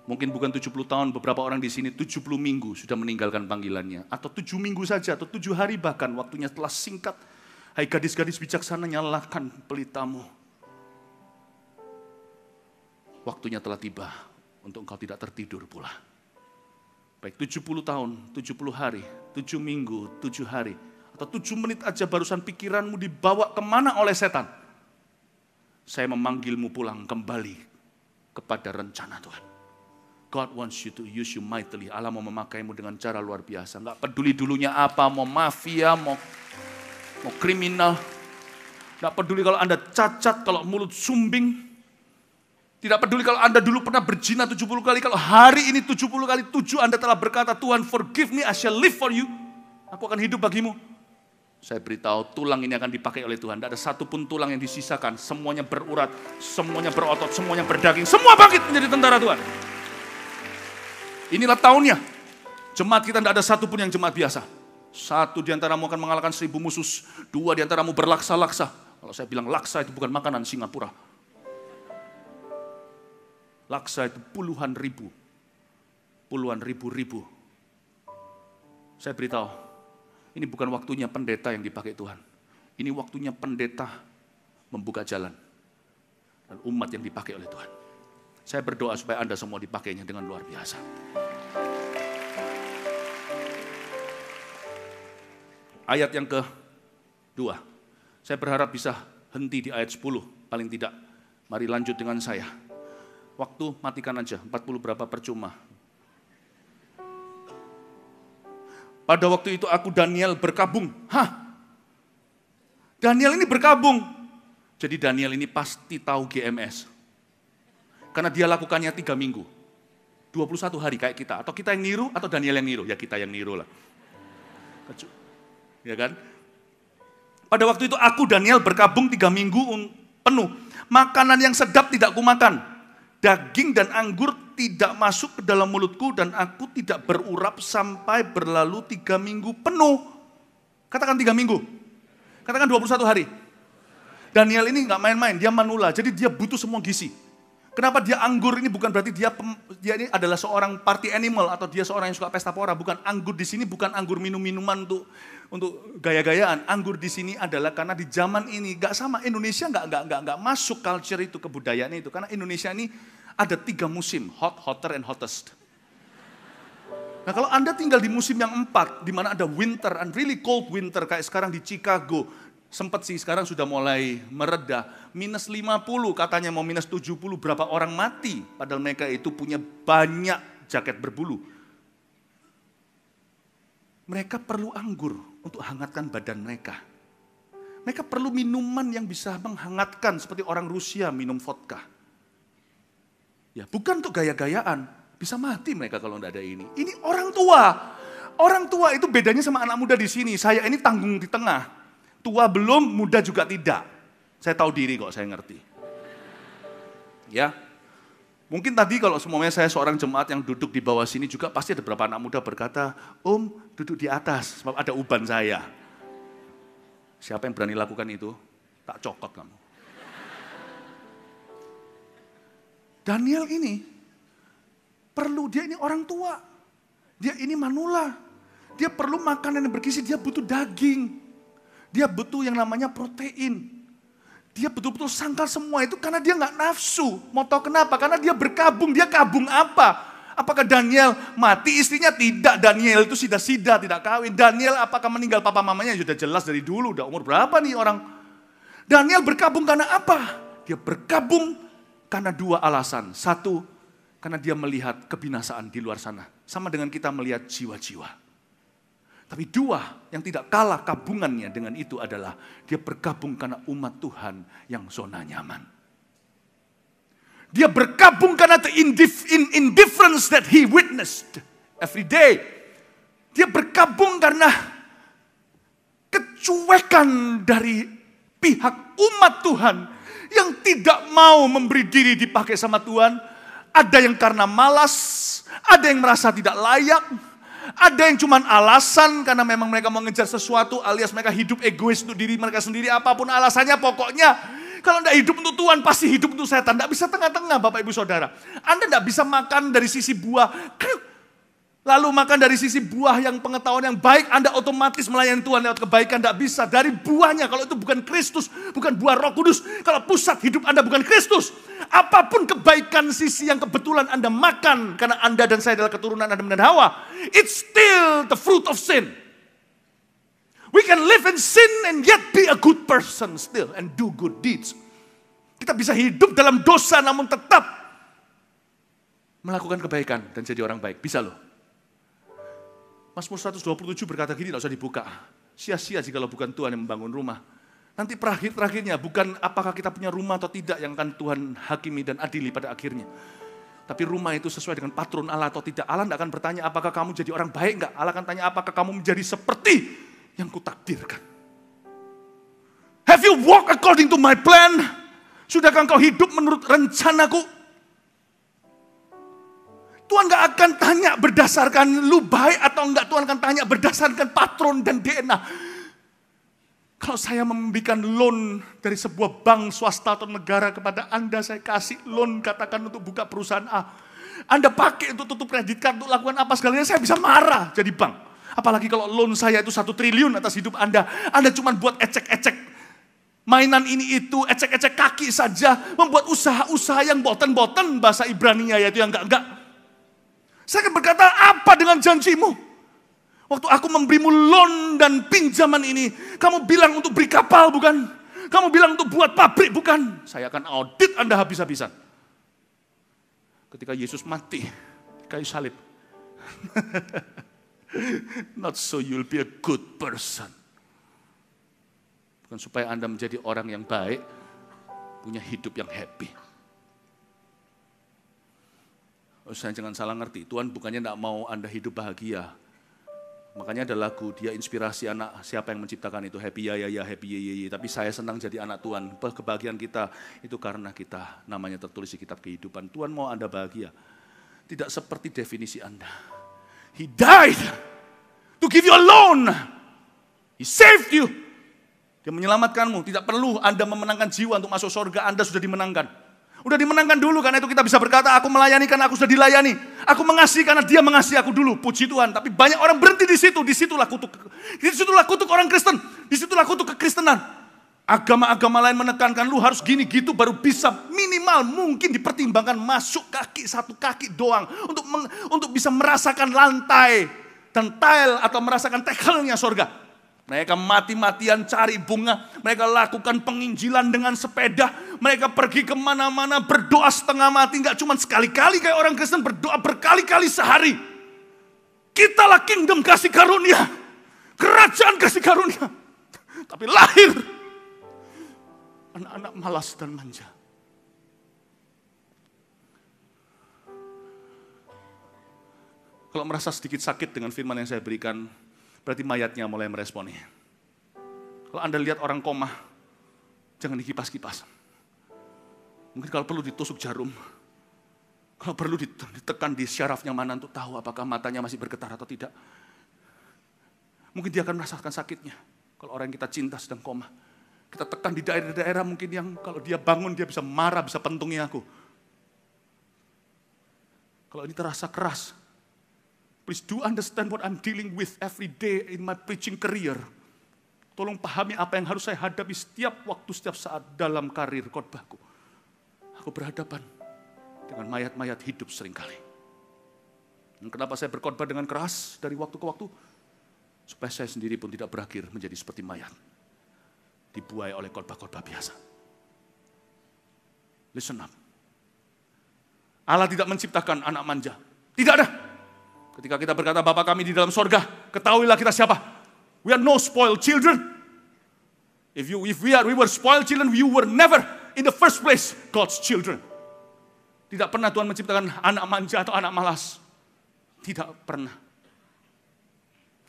Mungkin bukan 70 tahun, beberapa orang di sini 70 minggu sudah meninggalkan panggilannya. Atau 7 minggu saja, atau 7 hari bahkan, waktunya telah singkat. Hai gadis-gadis bijaksana, nyalakan pelitamu. Waktunya telah tiba untuk engkau tidak tertidur pula. Baik 70 tahun, 70 hari, 7 minggu, 7 hari. Atau 7 menit aja barusan pikiranmu dibawa kemana oleh setan. Saya memanggilmu pulang kembali kepada rencana Tuhan. God wants you to use you mightily. Allah mau memakaimu dengan cara luar biasa. Enggak peduli dulunya apa, mau mafia, mau kriminal. Enggak peduli kalau Anda cacat, kalau mulut sumbing. Tidak peduli kalau Anda dulu pernah berzina 70 kali. Kalau hari ini 70 kali 7 Anda telah berkata, Tuhan forgive me, I shall live for you. Aku akan hidup bagimu. Saya beritahu tulang ini akan dipakai oleh Tuhan. Tidak ada satupun tulang yang disisakan. Semuanya berurat, semuanya berotot, semuanya berdaging. Semua bangkit menjadi tentara Tuhan. Inilah tahunnya. Jemaat kita tidak ada satupun yang jemaat biasa. 1 di antaramu akan mengalahkan 1000 musuh. 2 di antaramu berlaksa-laksa. Kalau saya bilang laksa itu bukan makanan Singapura. Laksa itu puluhan ribu. Puluhan ribu. Saya beritahu, ini bukan waktunya pendeta yang dipakai Tuhan. Ini waktunya pendeta membuka jalan. Dan umat yang dipakai oleh Tuhan. Saya berdoa supaya Anda semua dipakainya dengan luar biasa. Ayat yang kedua. Saya berharap bisa henti di ayat 10. Paling tidak, mari lanjut dengan saya. Waktu matikan aja, 40 berapa percuma. Pada waktu itu aku Daniel berkabung. Daniel ini berkabung. Jadi Daniel ini pasti tahu GMS. Karena dia lakukannya 3 minggu. 21 hari kayak kita. Atau kita yang niru, atau Daniel yang niru. Ya kita yang niru lah. Ya kan? Pada waktu itu aku Daniel berkabung 3 minggu penuh. Makanan yang sedap tidak kumakan. Daging dan anggur tidak masuk ke dalam mulutku. Dan aku tidak berurap sampai berlalu 3 minggu penuh. Katakan 3 minggu. Katakan 21 hari. Daniel ini nggak main-main, dia manula. Jadi dia butuh semua gizi. Kenapa dia anggur ini bukan berarti dia ini adalah seorang party animal atau dia seorang yang suka pesta pora. Bukan, anggur di sini bukan anggur minum-minuman untuk gaya-gayaan. Anggur di sini adalah karena di zaman ini nggak sama, Indonesia nggak masuk culture itu, kebudayaan itu. Karena Indonesia ini ada 3 musim, hot, hotter, and hottest. Nah kalau Anda tinggal di musim yang 4, di mana ada winter and really cold winter kayak sekarang di Chicago. Sempat sih, sekarang sudah mulai mereda. Minus 50, katanya mau minus 70, berapa orang mati. Padahal mereka itu punya banyak jaket berbulu. Mereka perlu anggur untuk hangatkan badan mereka. Mereka perlu minuman yang bisa menghangatkan, seperti orang Rusia minum vodka. Ya, bukan untuk gaya-gayaan, bisa mati mereka kalau tidak ada ini. Ini orang tua. Orang tua itu bedanya sama anak muda di sini. Saya ini tanggung di tengah. Tua belum, muda juga tidak. Saya tahu diri kok, saya ngerti. Ya, mungkin tadi kalau semuanya saya seorang jemaat yang duduk di bawah sini juga pasti ada beberapa anak muda berkata, Om duduk di atas, sebab ada uban saya. Siapa yang berani lakukan itu? Tak cokot kamu. Daniel ini perlu, dia ini orang tua. Dia ini manula. Dia perlu makanan yang bergizi, dia butuh daging. Dia butuh yang namanya protein. Dia betul-betul sangkal semua itu karena dia nggak nafsu. Mau tahu kenapa? Karena dia berkabung. Dia kabung apa? Apakah Daniel mati istrinya? Tidak. Daniel itu sida-sida, tidak kawin. Daniel apakah meninggal papa mamanya? Sudah jelas dari dulu. Udah umur berapa nih orang? Daniel berkabung karena apa? Dia berkabung karena 2 alasan. 1, karena dia melihat kebinasaan di luar sana. Sama dengan kita melihat jiwa-jiwa. Tapi 2 yang tidak kalah kabungannya dengan itu adalah dia bergabung karena umat Tuhan yang zona nyaman. Dia bergabung karena the indifference that he witnessed every day. Dia bergabung karena kecuekan dari pihak umat Tuhan yang tidak mau memberi diri dipakai sama Tuhan. Ada yang karena malas, ada yang merasa tidak layak. Ada yang cuma alasan karena memang mereka mengejar sesuatu alias mereka hidup egois untuk diri mereka sendiri. Apapun alasannya pokoknya Kalau tidak hidup untuk Tuhan, pasti hidup untuk setan. Tidak bisa tengah-tengah Bapak Ibu Saudara. Anda tidak bisa makan dari sisi buah, lalu makan dari sisi buah yang pengetahuan yang baik, Anda otomatis melayani Tuhan lewat kebaikan. Tidak bisa. Dari buahnya, kalau itu bukan Kristus, bukan buah Roh Kudus, kalau pusat hidup Anda bukan Kristus, apapun kebaikan sisi yang kebetulan Anda makan, karena Anda dan saya adalah keturunan Adam dan Hawa, it's still the fruit of sin. We can live in sin and yet be a good person still and do good deeds. Kita bisa hidup dalam dosa namun tetap melakukan kebaikan dan jadi orang baik. Bisa loh. Mazmur 127 berkata gini, tidak usah dibuka. Sia-sia jikalau bukan Tuhan yang membangun rumah. Nanti terakhirnya bukan apakah kita punya rumah atau tidak yang akan Tuhan hakimi dan adili pada akhirnya. Tapi rumah itu sesuai dengan patron Allah atau tidak. Allah tidak akan bertanya apakah kamu jadi orang baik enggak. Allah akan tanya apakah kamu menjadi seperti yang kutakdirkan. Have you walked according to my plan? Sudahkah engkau hidup menurut rencanaku? Tuhan gak akan tanya berdasarkan lu baik atau enggak. Tuhan akan tanya berdasarkan patron dan DNA. Kalau saya memberikan loan dari sebuah bank swasta atau negara kepada Anda, saya kasih loan katakan untuk buka perusahaan A. Anda pakai untuk tutup kredit card, untuk lakukan apa segalanya, saya bisa marah jadi bank. Apalagi kalau loan saya itu 1 triliun atas hidup Anda. Anda cuma buat ecek-ecek mainan ini itu, ecek-ecek kaki saja. Membuat usaha-usaha yang boten-boten bahasa Ibrani-nya, yaitu yang enggak-enggak. Saya akan berkata, apa dengan janjimu? Waktu aku memberimu loan dan pinjaman ini, kamu bilang untuk beli kapal bukan? Kamu bilang untuk buat pabrik bukan? Saya akan audit Anda habis-habisan. Ketika Yesus mati di kayu salib. Not so you'll be a good person. Bukan supaya Anda menjadi orang yang baik, punya hidup yang happy. Saya jangan salah ngerti, Tuhan bukannya tidak mau Anda hidup bahagia. Makanya ada lagu, dia inspirasi anak, siapa yang menciptakan itu, happy ya, happy ya. Tapi saya senang jadi anak Tuhan. Kebahagiaan kita itu karena kita namanya tertulis di kitab kehidupan. Tuhan mau Anda bahagia. Tidak seperti definisi Anda. He died to give you a loan. He saved you. Dia menyelamatkanmu. Tidak perlu Anda memenangkan jiwa untuk masuk surga. Anda sudah dimenangkan. Udah dimenangkan dulu, karena itu kita bisa berkata, aku melayani karena aku sudah dilayani. Aku mengasihi karena dia mengasihi aku dulu. Puji Tuhan. Tapi banyak orang berhenti di situ. Disitulah kutuk orang Kristen. Disitulah kutuk kekristenan. Agama-agama lain menekankan lu harus gini gitu baru bisa, minimal mungkin dipertimbangkan masuk satu kaki doang untuk bisa merasakan lantai dan tile atau merasakan tekelnya surga. Mereka mati-matian cari bunga, mereka lakukan penginjilan dengan sepeda, mereka pergi kemana-mana berdoa setengah mati, nggak cuma sekali-kali kayak orang Kristen berdoa berkali-kali sehari. Kitalah kingdom kasih karunia, kerajaan kasih karunia, tapi lahir anak-anak malas dan manja. Kalau merasa sedikit sakit dengan firman yang saya berikan, berarti mayatnya mulai meresponi. Kalau Anda lihat orang koma, jangan dikipas-kipas. Mungkin kalau perlu ditusuk jarum, kalau perlu ditekan di syarafnya mana untuk tahu apakah matanya masih bergetar atau tidak. Mungkin dia akan merasakan sakitnya. Kalau orang yang kita cinta sedang koma, kita tekan di daerah-daerah mungkin yang kalau dia bangun dia bisa marah, bisa pentungi aku. Kalau ini terasa keras, please do understand what I'm dealing with every day in my preaching career. Tolong pahami apa yang harus saya hadapi setiap waktu, setiap saat dalam karir khotbahku. Aku berhadapan dengan mayat-mayat hidup seringkali. Dan kenapa saya berkhotbah dengan keras dari waktu ke waktu? Supaya saya sendiri pun tidak berakhir menjadi seperti mayat. Dibuai oleh khotbah-khotbah biasa. Listen up. Allah tidak menciptakan anak manja. Tidak ada. Ketika kita berkata Bapa kami di dalam sorga, ketahuilah kita siapa. We are no spoiled children. If we were spoiled children, we were never in the first place God's children. Tidak pernah Tuhan menciptakan anak manja atau anak malas. Tidak pernah.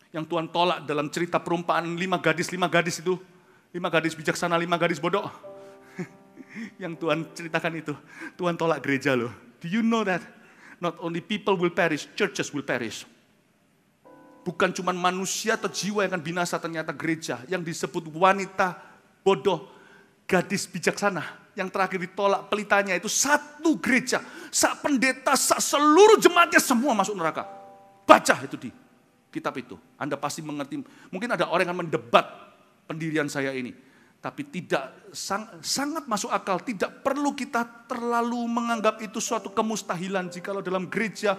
Yang Tuhan tolak dalam cerita perumpamaan 5 gadis itu. 5 gadis bijaksana, 5 gadis bodoh. Yang Tuhan ceritakan itu. Tuhan tolak gereja loh. Do you know that? Not only people will perish, churches will perish. Bukan cuma manusia atau jiwa yang akan binasa, ternyata gereja yang disebut wanita bodoh. gadis bijaksana yang terakhir ditolak pelitanya itu satu gereja, sak pendeta, sak seluruh jemaatnya semua masuk neraka. Baca itu di kitab itu. Anda pasti mengerti. Mungkin ada orang yang mendebat pendirian saya ini. Tapi tidak, sangat masuk akal. Tidak perlu kita terlalu menganggap itu suatu kemustahilan. Jikalau dalam gereja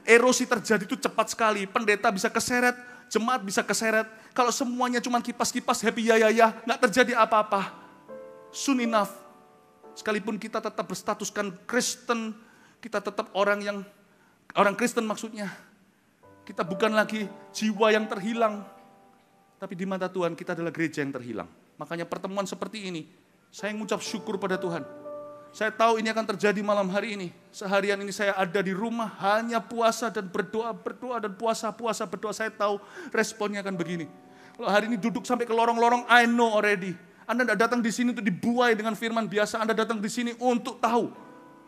erosi terjadi itu cepat sekali. Pendeta bisa keseret, jemaat bisa keseret. Kalau semuanya cuma kipas-kipas happy ya, nggak terjadi apa-apa. Soon enough, sekalipun kita tetap berstatuskan Kristen, kita tetap orang Kristen maksudnya. Kita bukan lagi jiwa yang terhilang, tapi di mata Tuhan kita adalah gereja yang terhilang. Makanya pertemuan seperti ini, saya mengucap syukur pada Tuhan. Saya tahu ini akan terjadi malam hari ini. Seharian ini saya ada di rumah, hanya puasa dan berdoa dan puasa, berdoa. Saya tahu responnya akan begini. Kalau hari ini duduk sampai ke lorong-lorong, I know already. Anda tidak datang di sini untuk dibuai dengan firman biasa. Anda datang di sini untuk tahu,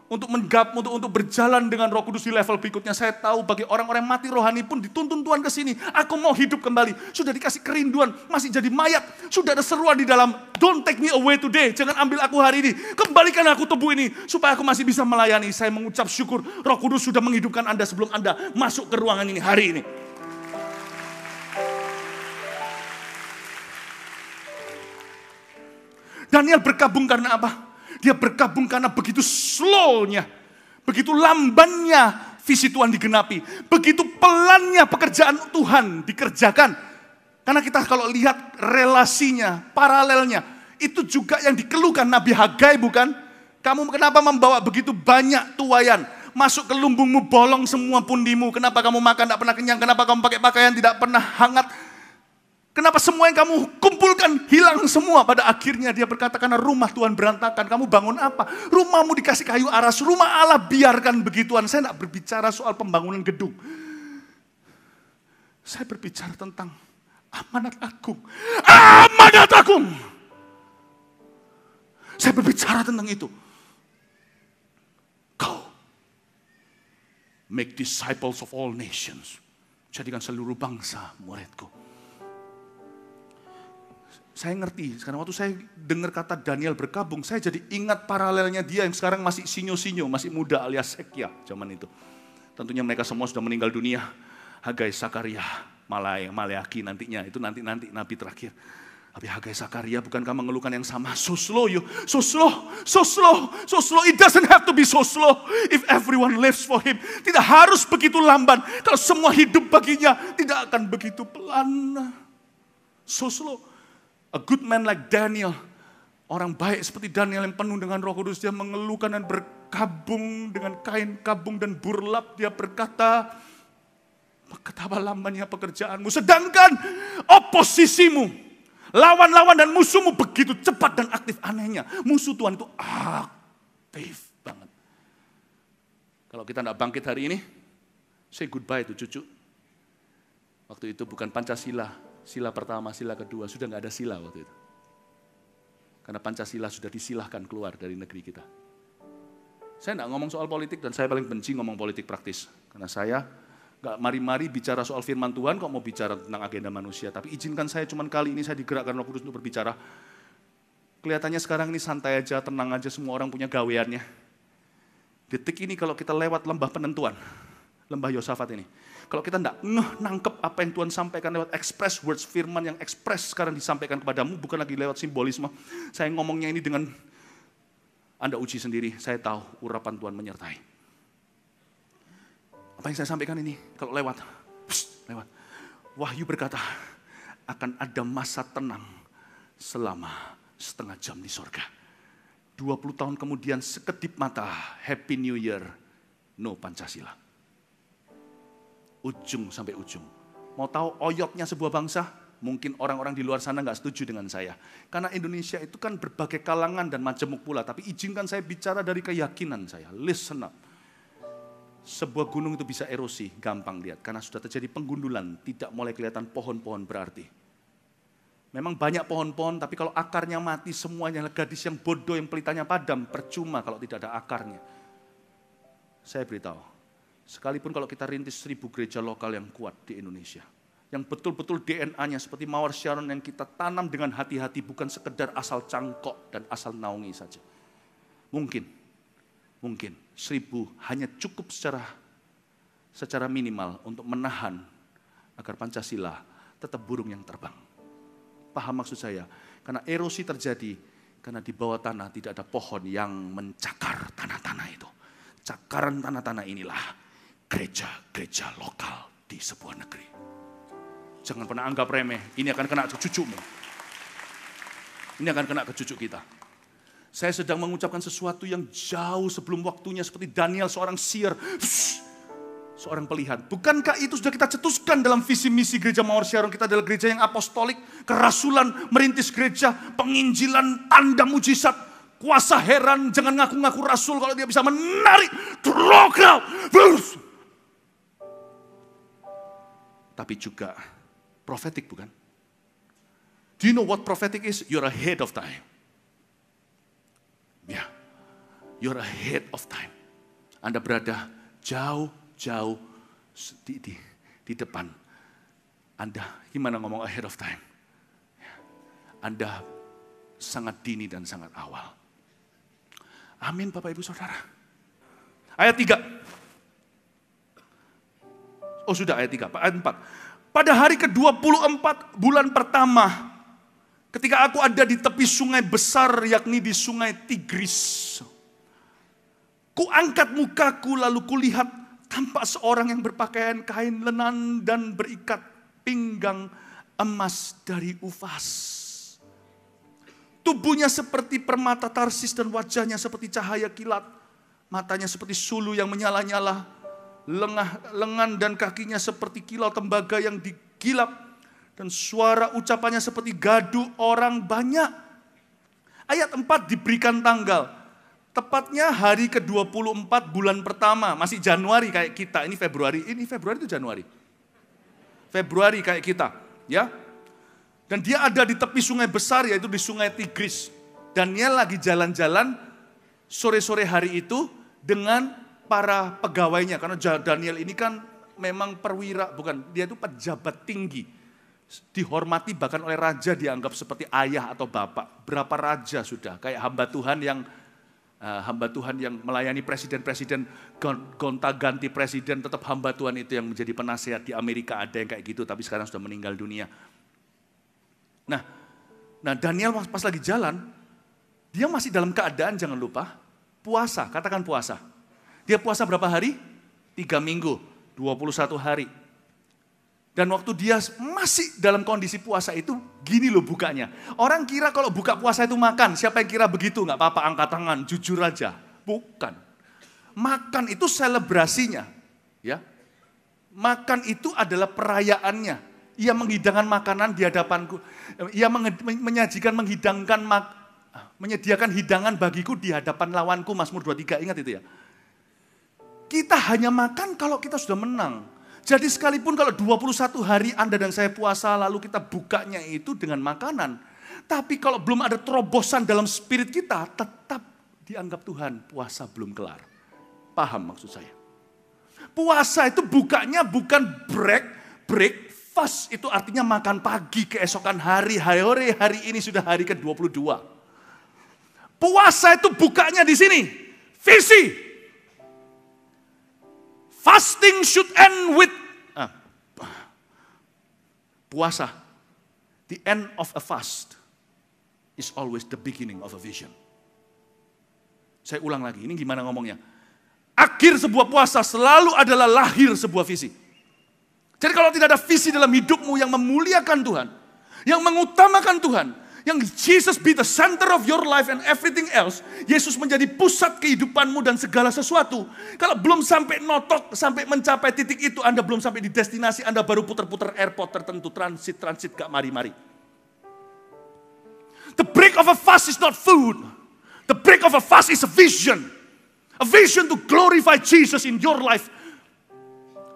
untuk untuk berjalan dengan Roh Kudus di level berikutnya. Saya tahu bagi orang-orang mati rohani pun dituntun Tuhan ke sini. Aku mau hidup kembali. Sudah dikasih kerinduan, masih jadi mayat. Sudah ada seruan di dalam, don't take me away today. Jangan ambil aku hari ini. Kembalikan aku tubuh ini supaya aku masih bisa melayani. Saya mengucap syukur Roh Kudus sudah menghidupkan Anda sebelum Anda masuk ke ruangan ini hari ini. Daniel berkabung karena apa? Dia berkabung karena begitu slownya, begitu lambannya visi Tuhan digenapi, begitu pelannya pekerjaan Tuhan dikerjakan. Karena kita kalau lihat relasinya, paralelnya, itu juga yang dikeluhkan Nabi Hagai bukan? Kamu kenapa membawa begitu banyak tuaian? Masuk ke lumbungmu bolong semua pundimu. Kenapa kamu makan tidak pernah kenyang? Kenapa kamu pakai pakaian tidak pernah hangat? Kenapa semua yang kamu kumpulkan hilang semua? Pada akhirnya dia berkata, karena rumah Tuhan berantakan. Kamu bangun apa? Rumahmu dikasih kayu aras. Rumah Allah biarkan begituan. Saya tidak berbicara soal pembangunan gedung. Saya berbicara tentang amanat agung. Amanat agung. Saya berbicara tentang itu. Go. Make disciples of all nations. Jadikan seluruh bangsa muridku. Saya ngerti, sekarang waktu saya dengar kata Daniel berkabung, saya jadi ingat paralelnya dia yang sekarang masih sinyo-sinyo, masih muda alias Sekya zaman itu. Tentunya mereka semua sudah meninggal dunia. Hagai, Sakaria, Maleaki nantinya, itu nanti nabi terakhir. Tapi Hagai, Sakaria bukankah mengeluhkan yang sama? So slow, it doesn't have to be so slow if everyone lives for him. Tidak harus begitu lamban, kalau semua hidup baginya tidak akan begitu pelan. So slow. A good man like Daniel, orang baik seperti Daniel yang penuh dengan Roh Kudus, dia mengeluhkan dan berkabung dengan kain kabung dan burlap. Dia berkata, betapa lambannya pekerjaanmu, sedangkan oposisimu, lawan-lawan dan musuhmu begitu cepat dan aktif. Anehnya, musuh Tuhan itu aktif banget. Kalau kita tidak bangkit hari ini, say goodbye to cucu. Waktu itu bukan Pancasila. Sila pertama, sila kedua, sudah nggak ada sila waktu itu. Karena Pancasila sudah disilahkan keluar dari negeri kita. Saya nggak ngomong soal politik dan saya paling benci ngomong politik praktis. Karena saya nggak mari-mari bicara soal firman Tuhan kok mau bicara tentang agenda manusia. Tapi izinkan saya cuman kali ini saya digerakkan Roh Kudus untuk berbicara. Kelihatannya sekarang ini santai aja, tenang aja, semua orang punya gaweannya. Detik ini kalau kita lewat lembah penentuan, lembah Yosafat ini. Kalau kita tidak nangkep apa yang Tuhan sampaikan lewat express words, firman yang express sekarang disampaikan kepadamu, bukan lagi lewat simbolisme. Saya ngomongnya ini dengan Anda uji sendiri, saya tahu urapan Tuhan menyertai. Apa yang saya sampaikan ini, kalau lewat. Wahyu berkata, akan ada masa tenang selama setengah jam di sorga. 20 tahun kemudian sekedip mata, Happy New Year, no Pancasila. Ujung sampai ujung. Mau tahu oyotnya sebuah bangsa? Mungkin orang-orang di luar sana nggak setuju dengan saya. Karena Indonesia itu kan berbagai kalangan dan majemuk pula. Tapi izinkan saya bicara dari keyakinan saya. Listen up. Sebuah gunung itu bisa erosi, gampang lihat. Karena sudah terjadi penggundulan, tidak mulai kelihatan pohon-pohon berarti. Memang banyak pohon-pohon, tapi kalau akarnya mati semuanya, gadis yang bodoh, yang pelitanya padam, percuma kalau tidak ada akarnya. Saya beritahu. Sekalipun kalau kita rintis 1000 gereja lokal yang kuat di Indonesia, yang betul-betul DNA-nya seperti Mawar Sharon yang kita tanam dengan hati-hati, bukan sekedar asal cangkok dan asal naungi saja. Mungkin 1.000 hanya cukup secara minimal untuk menahan agar Pancasila tetap burung yang terbang. Paham maksud saya? Karena erosi terjadi, karena di bawah tanah tidak ada pohon yang mencakar tanah-tanah itu. Cakaran tanah-tanah inilah gereja-gereja lokal di sebuah negeri. Jangan pernah anggap remeh, ini akan kena ke cucumu. Ini akan kena ke cucu kita. Saya sedang mengucapkan sesuatu yang jauh sebelum waktunya, seperti Daniel, seorang seer, seorang pelihat. Bukankah itu sudah kita cetuskan dalam visi misi gereja Mawar Sharon? Kita adalah gereja yang apostolik, kerasulan, merintis gereja, penginjilan, tanda mujizat, kuasa heran. Jangan ngaku-ngaku rasul kalau dia bisa menarik draw crowd. Tapi juga prophetic, bukan? Do you know what prophetic is? You're ahead of time. Ya, you're ahead of time. Anda berada jauh di depan. Anda, gimana ngomong ahead of time? Anda sangat dini dan sangat awal. Amin Bapak Ibu Saudara. Ayat 3. Oh sudah ayat 3, ayat 4. Pada hari ke-24 bulan pertama, ketika aku ada di tepi sungai besar, yakni di sungai Tigris, kuangkat mukaku lalu kulihat tampak seorang yang berpakaian kain lenan dan berikat pinggang emas dari Ufas. Tubuhnya seperti permata Tarsis dan wajahnya seperti cahaya kilat. Matanya seperti sulu yang menyala-nyala. Lengan dan kakinya seperti kilau tembaga yang digilap. Dan suara ucapannya seperti gaduh orang banyak. Ayat 4 diberikan tanggal. Tepatnya hari ke-24 bulan pertama. Masih Januari kayak kita. Ini Februari itu Januari. Februari kayak kita. Ya. Dan dia ada di tepi sungai besar, yaitu di sungai Tigris. Daniel lagi jalan-jalan sore-sore hari itu dengan para pegawainya. Karena Daniel ini kan memang perwira, bukan, dia itu pejabat tinggi. Dihormati bahkan oleh raja, dianggap seperti ayah atau bapak. Berapa raja sudah, kayak hamba Tuhan yang melayani presiden-presiden, gonta-ganti presiden, tetap hamba Tuhan itu yang menjadi penasehat. Di Amerika ada yang kayak gitu, tapi sekarang sudah meninggal dunia. Nah Daniel pas lagi jalan, dia masih dalam keadaan, jangan lupa, puasa, katakan puasa. Dia puasa berapa hari? 3 minggu, 21 hari. Dan waktu dia masih dalam kondisi puasa itu, gini loh bukanya. Orang kira kalau buka puasa itu makan, siapa yang kira begitu? Nggak apa-apa, angkat tangan, jujur aja. Bukan. Makan itu selebrasinya. Ya. Makan itu adalah perayaannya. Ia menghidangkan makanan di hadapanku. Ia menyediakan hidangan bagiku di hadapan lawanku. Mazmur 23, ingat itu ya. Kita hanya makan kalau kita sudah menang. Jadi sekalipun kalau 21 hari Anda dan saya puasa, lalu kita bukanya itu dengan makanan. Tapi kalau belum ada terobosan dalam spirit kita, tetap dianggap Tuhan puasa belum kelar. Paham maksud saya? Puasa itu bukanya bukan breakfast. Itu artinya makan pagi keesokan hari. Hari ini sudah hari ke-22. Puasa itu bukanya di sini. Visi. Fasting should end with puasa. The end of a fast is always the beginning of a vision. Saya ulang lagi, ini gimana ngomongnya? Akhir sebuah puasa selalu adalah lahir sebuah visi. Jadi kalau tidak ada visi dalam hidupmu yang memuliakan Tuhan, yang mengutamakan Tuhan, yang Jesus be the center of your life and everything else, Yesus menjadi pusat kehidupanmu dan segala sesuatu. Kalau belum sampai notok, sampai mencapai titik itu, Anda belum sampai di destinasi, Anda baru putar-putar airport tertentu, transit gak mari-mari. The break of a fast is not food. The break of a fast is a vision. A vision to glorify Jesus in your life.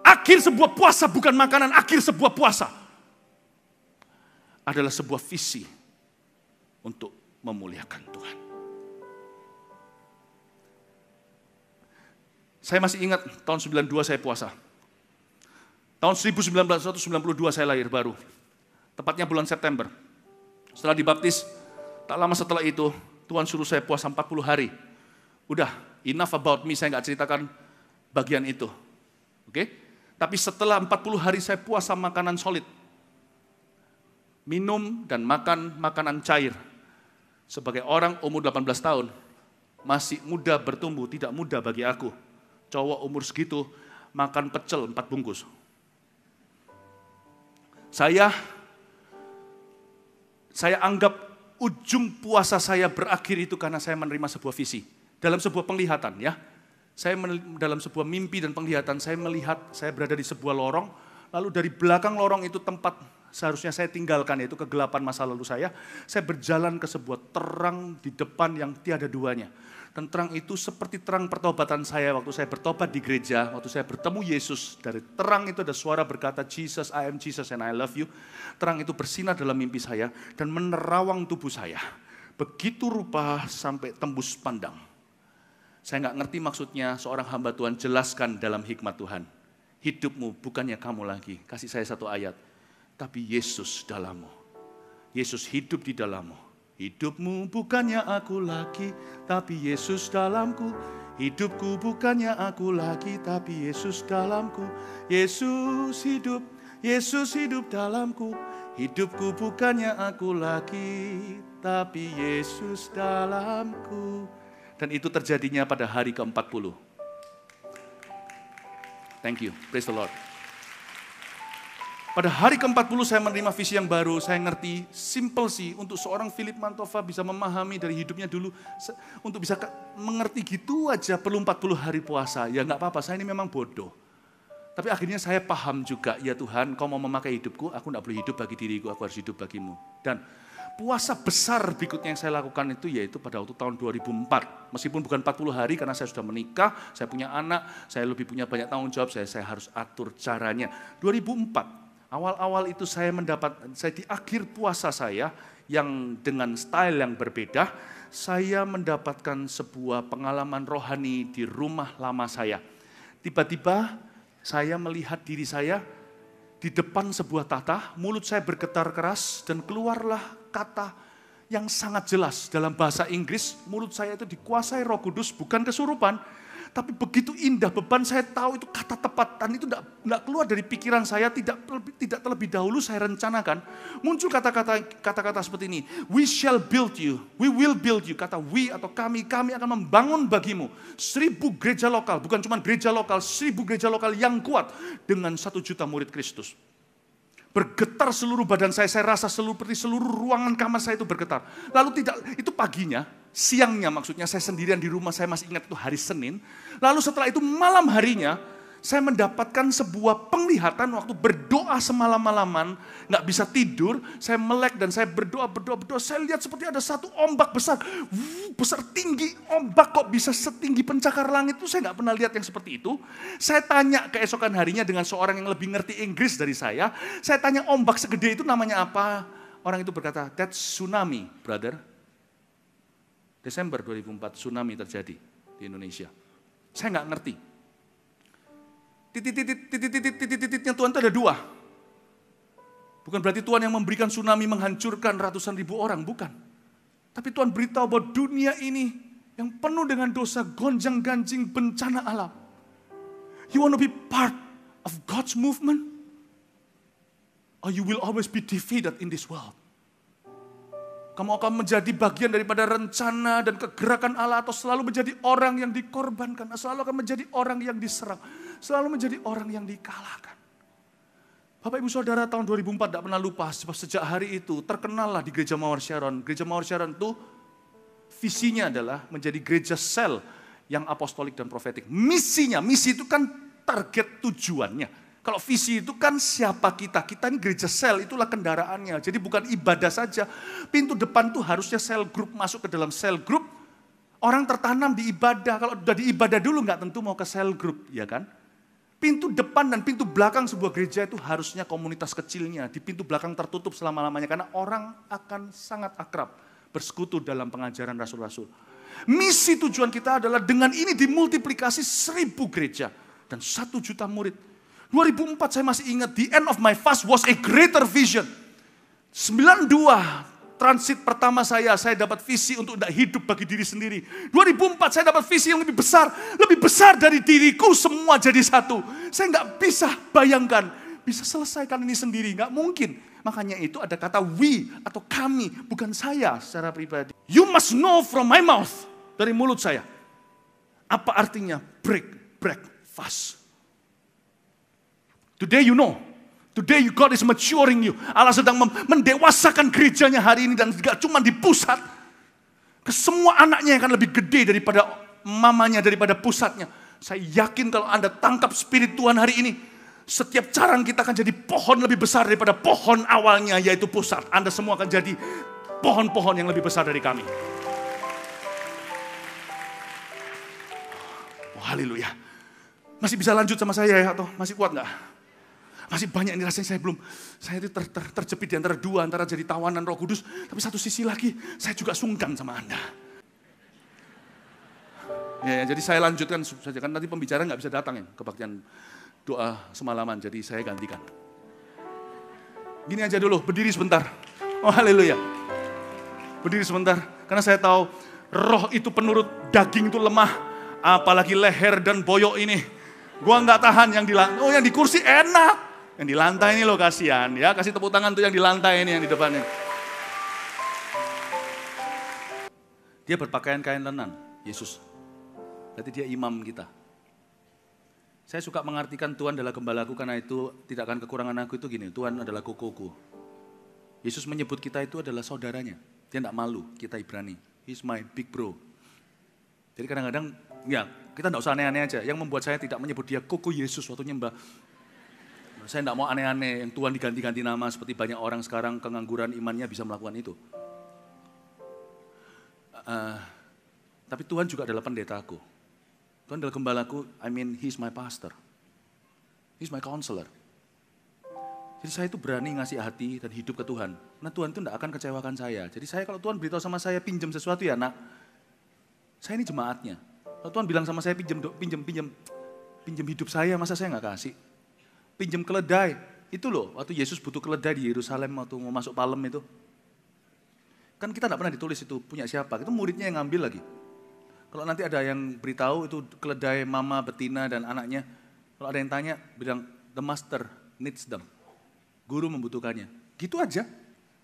Akhir sebuah puasa bukan makanan, akhir sebuah puasa adalah sebuah visi untuk memuliakan Tuhan. Saya masih ingat tahun 92 saya puasa. Tahun 1992 saya lahir baru. Tepatnya bulan September. Setelah dibaptis, tak lama setelah itu, Tuhan suruh saya puasa 40 hari. Udah, enough about me, saya nggak ceritakan bagian itu. Oke? Tapi setelah 40 hari saya puasa makanan solid. Minum dan makan makanan cair. Sebagai orang umur 18 tahun, masih muda bertumbuh, tidak muda bagi aku. Cowok umur segitu, makan pecel 4 bungkus. Saya anggap ujung puasa saya berakhir itu karena saya menerima sebuah visi. Dalam sebuah penglihatan ya. Dalam sebuah mimpi dan penglihatan, saya melihat saya berada di sebuah lorong, lalu dari belakang lorong itu tempat seharusnya saya tinggalkan, yaitu kegelapan masa lalu saya berjalan ke sebuah terang di depan yang tiada duanya. Dan terang itu seperti terang pertobatan saya waktu saya bertobat di gereja, waktu saya bertemu Yesus. Dari terang itu ada suara berkata, Jesus, I am Jesus and I love you. Terang itu bersinar dalam mimpi saya dan menerawang tubuh saya. Begitu rupa sampai tembus pandang. Saya nggak ngerti maksudnya, seorang hamba Tuhan jelaskan dalam hikmat Tuhan. Hidupmu bukannya kamu lagi, kasih saya satu ayat. Tapi Yesus dalammu. Yesus hidup di dalammu. Hidupmu bukannya aku lagi, tapi Yesus dalamku. Hidupku bukannya aku lagi, tapi Yesus dalamku. Yesus hidup dalamku. Hidupku bukannya aku lagi, tapi Yesus dalamku. Dan itu terjadinya pada hari ke-40. Thank you, praise the Lord. Pada hari ke-40 saya menerima visi yang baru, saya ngerti, simple sih untuk seorang Philip Mantova bisa memahami dari hidupnya dulu, untuk bisa mengerti gitu aja perlu 40 hari puasa, ya nggak apa-apa, saya ini memang bodoh. Tapi akhirnya saya paham juga, ya Tuhan, kau mau memakai hidupku, aku nggak boleh hidup bagi diriku, aku harus hidup bagimu. Dan puasa besar berikutnya yang saya lakukan itu yaitu pada waktu tahun 2004. Meskipun bukan 40 hari karena saya sudah menikah, saya punya anak, saya lebih punya banyak tanggung jawab, saya harus atur caranya. 2004. Awal-awal itu saya di akhir puasa saya yang dengan style yang berbeda, saya mendapatkan sebuah pengalaman rohani di rumah lama saya. Tiba-tiba saya melihat diri saya di depan sebuah tahta, mulut saya bergetar keras dan keluarlah kata yang sangat jelas dalam bahasa Inggris. Mulut saya itu dikuasai Roh Kudus, bukan kesurupan. Tapi begitu indah, beban saya tahu itu kata tepat, dan itu tidak keluar dari pikiran saya, tidak terlebih dahulu saya rencanakan. Muncul kata-kata seperti ini, we shall build you, we will build you. Kata we atau kami akan membangun bagimu 1000 gereja lokal, bukan cuma gereja lokal, 1000 gereja lokal yang kuat dengan 1 juta murid Kristus. Bergetar seluruh badan saya rasa seperti seluruh ruangan kamar saya itu bergetar. Lalu itu paginya, siangnya maksudnya saya sendirian di rumah, saya masih ingat itu hari Senin. Lalu setelah itu malam harinya, saya mendapatkan sebuah penglihatan waktu berdoa semalam-malaman, nggak bisa tidur, saya melek dan saya berdoa, saya lihat seperti ada satu ombak besar, besar tinggi, ombak kok bisa setinggi pencakar langit, itu saya nggak pernah lihat yang seperti itu. Saya tanya keesokan harinya dengan seorang yang lebih ngerti Inggris dari saya tanya ombak segede itu namanya apa? Orang itu berkata, that's tsunami, brother. Desember 2004, tsunami terjadi di Indonesia. Saya nggak ngerti. Titik-titiknya Tuhan itu ada 2. Bukan berarti Tuhan yang memberikan tsunami menghancurkan ratusan ribu orang, bukan. Tapi Tuhan beritahu bahwa dunia ini yang penuh dengan dosa, gonjang-ganjing bencana alam. You want to be part of God's movement? Or you will always be defeated in this world. Kamu akan menjadi bagian daripada rencana dan kegerakan Allah atau selalu menjadi orang yang dikorbankan, selalu akan menjadi orang yang diserang, selalu menjadi orang yang dikalahkan. Bapak Ibu Saudara, tahun 2004 tidak pernah lupa, sebab sejak hari itu terkenallah di Gereja Mawar Sharon. Gereja Mawar Sharon itu visinya adalah menjadi gereja sel yang apostolik dan profetik. Misi itu kan target tujuannya. Kalau visi itu kan siapa kita ini gereja sel, itulah kendaraannya. Jadi bukan ibadah saja. Pintu depan tuh harusnya sel grup, masuk ke dalam sel grup. Orang tertanam di ibadah, kalau udah di ibadah dulu nggak tentu mau ke sel grup, ya kan? Pintu depan dan pintu belakang sebuah gereja itu harusnya komunitas kecilnya. Di pintu belakang tertutup selama-lamanya, karena orang akan sangat akrab bersekutu dalam pengajaran rasul-rasul. Misi tujuan kita adalah dengan ini dimultiplikasi 1000 gereja dan 1 juta murid. 2004 saya masih ingat, the end of my fast was a greater vision. 92 transit pertama saya dapat visi untuk tidak hidup bagi diri sendiri. 2004 saya dapat visi yang lebih besar dari diriku, semua jadi satu. Saya nggak bisa bayangkan, bisa selesaikan ini sendiri, nggak mungkin. Makanya itu ada kata we atau kami, bukan saya secara pribadi. You must know from my mouth, dari mulut saya. Apa artinya break, fast. Today you know. Today God is maturing you. Allah sedang mendewasakan gerejanya hari ini dan tidak cuma di pusat. Ke semua anaknya yang akan lebih gede daripada mamanya, daripada pusatnya. Saya yakin kalau Anda tangkap spirit Tuhan hari ini, setiap carang kita akan jadi pohon lebih besar daripada pohon awalnya, yaitu pusat. Anda semua akan jadi pohon-pohon yang lebih besar dari kami. Oh, haleluya. Masih bisa lanjut sama saya ya, atau masih kuat nggak? Masih banyak ini rasanya saya itu terjepit di antara dua, antara jadi tawanan Roh Kudus, tapi satu sisi lagi saya juga sungkan sama Anda. Ya, jadi saya lanjutkan saja, kan nanti pembicara nggak bisa datang ya, kebaktian doa semalaman, jadi saya gantikan. Gini aja dulu, berdiri sebentar. Oh haleluya. Berdiri sebentar, karena saya tahu roh itu penurut, daging itu lemah, apalagi leher dan boyok ini. Gua nggak tahan yang yang di kursi enak. Yang di lantai ini loh kasihan ya, kasih tepuk tangan tuh yang di lantai ini, yang di depan ini. Dia berpakaian kain lenan, Yesus. Berarti dia imam kita. Saya suka mengartikan Tuhan adalah gembalaku, karena itu tidak akan kekurangan aku itu gini, Tuhan adalah kokoku. Yesus menyebut kita itu adalah saudaranya. Dia tidak malu, kita Ibrani. He's my big bro. Jadi kadang-kadang ya kita tidak usah aneh-aneh aja. Yang membuat saya tidak menyebut dia koko Yesus waktu nyembah. Saya tidak mau aneh-aneh, yang Tuhan diganti-ganti nama seperti banyak orang sekarang kengangguran imannya bisa melakukan itu. Tapi Tuhan juga adalah pendetaku. Tuhan adalah gembalaku, He's my pastor. He's my counselor. Jadi saya itu berani ngasih hati dan hidup ke Tuhan. Nah Tuhan itu tidak akan kecewakan saya. Jadi saya kalau Tuhan beritahu sama saya pinjam sesuatu ya nak, saya ini jemaatnya. Kalau Tuhan bilang sama saya pinjam hidup saya, masa saya nggak kasih? Pinjam keledai, itu loh waktu Yesus butuh keledai di Yerusalem waktu mau masuk palem itu. Kan kita tidak pernah ditulis itu punya siapa, itu muridnya yang ngambil lagi. Kalau nanti ada yang beritahu itu keledai mama, betina dan anaknya, kalau ada yang tanya bilang the master needs them, guru membutuhkannya. Gitu aja.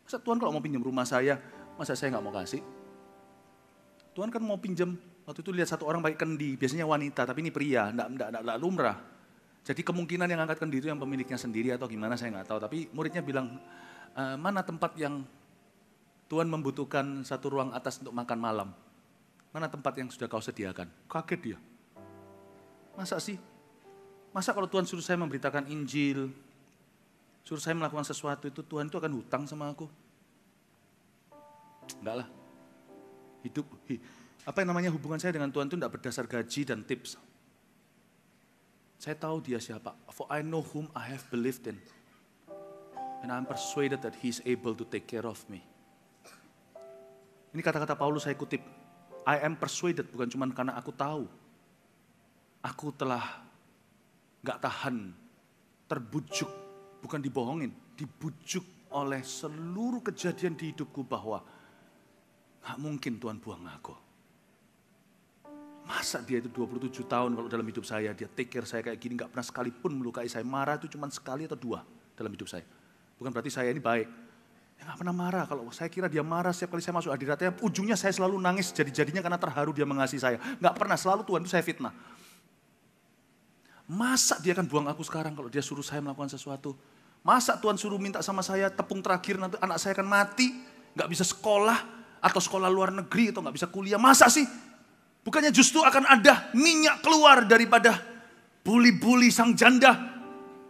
Masa Tuhan kalau mau pinjam rumah saya, masa saya nggak mau kasih? Tuhan kan mau pinjam, waktu itu lihat satu orang pakai kendi, biasanya wanita, tapi ini pria, enggak lumrah. Jadi kemungkinan yang angkat kendi itu yang pemiliknya sendiri atau gimana saya nggak tahu. Tapi muridnya bilang, mana tempat yang Tuhan membutuhkan satu ruang atas untuk makan malam? Mana tempat yang sudah kau sediakan? Kaget dia. Masa sih? Masa kalau Tuhan suruh saya memberitakan Injil, suruh saya melakukan sesuatu itu, Tuhan itu akan hutang sama aku? Enggak lah. Apa yang namanya hubungan saya dengan Tuhan itu tidak berdasar gaji dan tips. Saya tahu dia siapa. For I know whom I have believed in. And I'm persuaded that he is able to take care of me. Ini kata-kata Paulus saya kutip. I am persuaded, bukan cuma karena aku tahu. Aku telah gak tahan, terbujuk, bukan dibohongin, dibujuk oleh seluruh kejadian di hidupku bahwa gak mungkin Tuhan buang aku. Masa dia itu 27 tahun kalau dalam hidup saya, dia take care saya kayak gini, gak pernah sekalipun melukai saya. Marah itu cuma sekali atau dua dalam hidup saya. Bukan berarti saya ini baik. Ya gak pernah marah, kalau saya kira dia marah setiap kali saya masuk hadiratnya, ujungnya saya selalu nangis jadi-jadinya karena terharu dia mengasihi saya. Gak pernah, selalu Tuhan itu saya fitnah. Masa dia akan buang aku sekarang kalau dia suruh saya melakukan sesuatu? Masa Tuhan suruh minta sama saya tepung terakhir nanti anak saya akan mati, gak bisa sekolah, atau sekolah luar negeri, atau gak bisa kuliah, masa sih? Bukannya justru akan ada minyak keluar daripada buli-buli sang janda.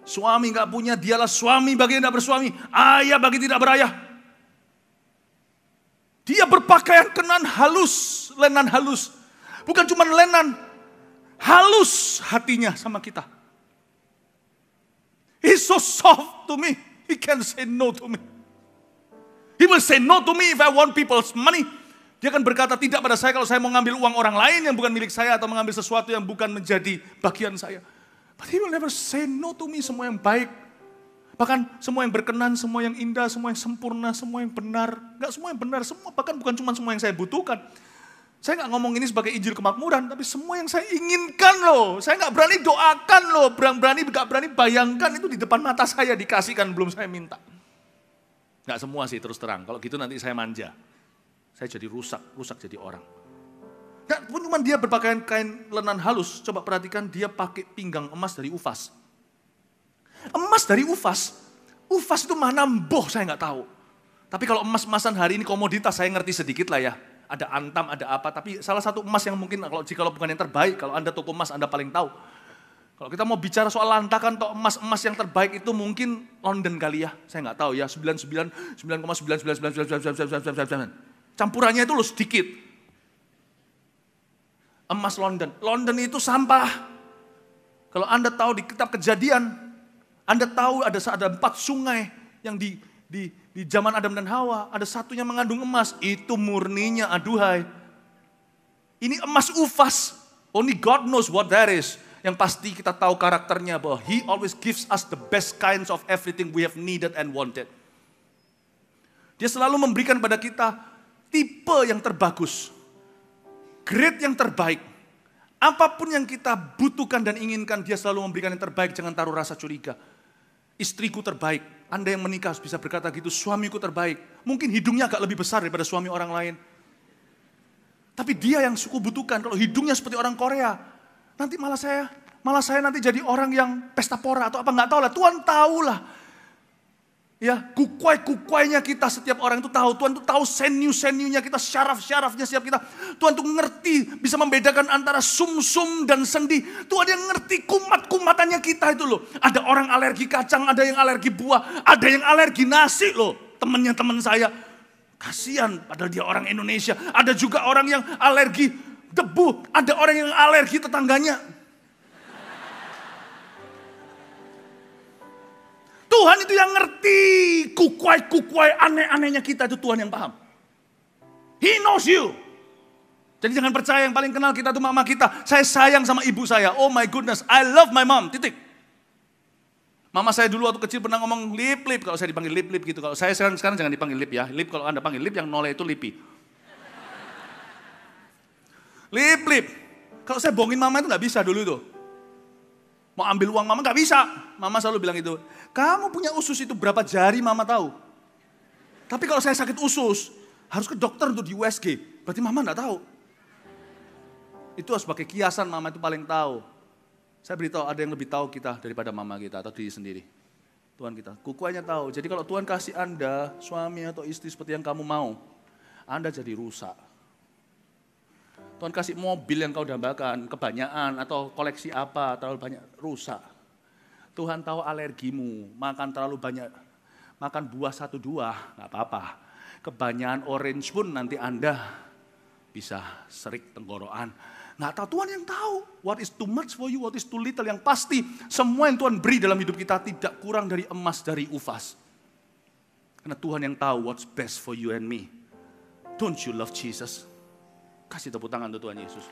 Suami gak punya, dialah suami bagi yang tidak bersuami, ayah bagi tidak berayah. Dia berpakaian kenan halus, lenan halus. Bukan cuma lenan, halus hatinya sama kita. He's so soft to me, he can say no to me. He will say no to me if I want people's money. Dia akan berkata tidak pada saya kalau saya mau ngambil uang orang lain yang bukan milik saya atau mengambil sesuatu yang bukan menjadi bagian saya. But He will never say no to me, semua yang baik. Bahkan semua yang berkenan, semua yang indah, semua yang sempurna, semua yang benar. Enggak semua yang benar, semua bahkan bukan cuma semua yang saya butuhkan. Saya nggak ngomong ini sebagai Injil kemakmuran, tapi semua yang saya inginkan loh. Saya nggak berani doakan loh, nggak berani bayangkan itu di depan mata saya dikasihkan, belum saya minta. Nggak semua sih terus terang, kalau gitu nanti saya manja. Saya jadi rusak jadi orang. Dan pun cuma dia berpakaian kain lenan halus, coba perhatikan dia pakai pinggang emas dari Ufas. Emas dari Ufas itu mana boh saya nggak tahu. Tapi kalau emas-emasan hari ini komoditas saya ngerti sedikit lah ya. Ada antam, ada apa, tapi salah satu emas yang mungkin kalau bukan yang terbaik, kalau Anda toko emas Anda paling tahu. Kalau kita mau bicara soal lantakan atau emas yang terbaik itu mungkin London kali ya, saya nggak tahu ya, 9,999999999. Campurannya itu loh sedikit. Emas London itu sampah. Kalau Anda tahu di kitab Kejadian, Anda tahu ada 4 sungai yang di zaman Adam dan Hawa, ada satunya mengandung emas, itu murninya aduhai. Ini emas Ufas, only God knows what that is. Yang pasti kita tahu karakternya bahwa He always gives us the best kinds of everything we have needed and wanted. Dia selalu memberikan pada kita tipe yang terbagus, grade yang terbaik. Apapun yang kita butuhkan dan inginkan, Dia selalu memberikan yang terbaik, jangan taruh rasa curiga. Istriku terbaik. Anda yang menikah bisa berkata gitu, suamiku terbaik. Mungkin hidungnya agak lebih besar daripada suami orang lain. Tapi dia yang suku butuhkan. Kalau hidungnya seperti orang Korea, nanti malah saya nanti jadi orang yang pesta pora atau apa nggak tahu lah. Tuhan tahu lah. Ya, kukwai-kukwainya kita setiap orang itu tahu. Tuhan tuh tahu senyu-senyunya kita, syaraf-syarafnya setiap kita. Tuhan tuh ngerti, bisa membedakan antara sumsum dan sendi. Tuhan yang ngerti kumat-kumatannya kita itu loh. Ada orang alergi kacang, ada yang alergi buah, ada yang alergi nasi loh. Temennya teman saya. Kasihan, padahal dia orang Indonesia. Ada juga orang yang alergi debu, ada orang yang alergi tetangganya. Tuhan itu yang ngerti kukwai-kukwai aneh-anehnya kita, itu Tuhan yang paham. He knows you. Jadi jangan percaya yang paling kenal kita itu mama kita. Saya sayang sama ibu saya. Oh my goodness, I love my mom, titik. Mama saya dulu waktu kecil pernah ngomong lip-lip, kalau saya dipanggil lip-lip gitu. Kalau saya sekarang jangan dipanggil lip ya. Lip kalau Anda panggil lip, yang noleh itu lipi. Lip-lip. Kalau saya bohongin mama itu gak bisa dulu tuh. Mau ambil uang mama gak bisa. Mama selalu bilang itu, kamu punya usus itu berapa jari mama tahu. Tapi kalau saya sakit usus, harus ke dokter untuk di USG. Berarti mama gak tahu. Itu harus pakai kiasan, mama itu paling tahu. Saya beritahu ada yang lebih tahu kita daripada mama kita atau diri sendiri. Tuhan kita, kukuanya tahu. Jadi kalau Tuhan kasih Anda, suami atau istri seperti yang kamu mau, Anda jadi rusak. Tuhan kasih mobil yang kau dambakan, kebanyakan atau koleksi apa, terlalu banyak, rusak. Tuhan tahu alergimu, makan terlalu banyak, makan buah 1-2, gak apa-apa. Kebanyakan orange pun nanti Anda bisa serik tenggorokan. Gak tahu, Tuhan yang tahu. What is too much for you, what is too little. Yang pasti semua yang Tuhan beri dalam hidup kita tidak kurang dari emas dari Ufas. Karena Tuhan yang tahu what's best for you and me. Don't you love Jesus? Kasih tepuk tangan untuk Tuhan Yesus.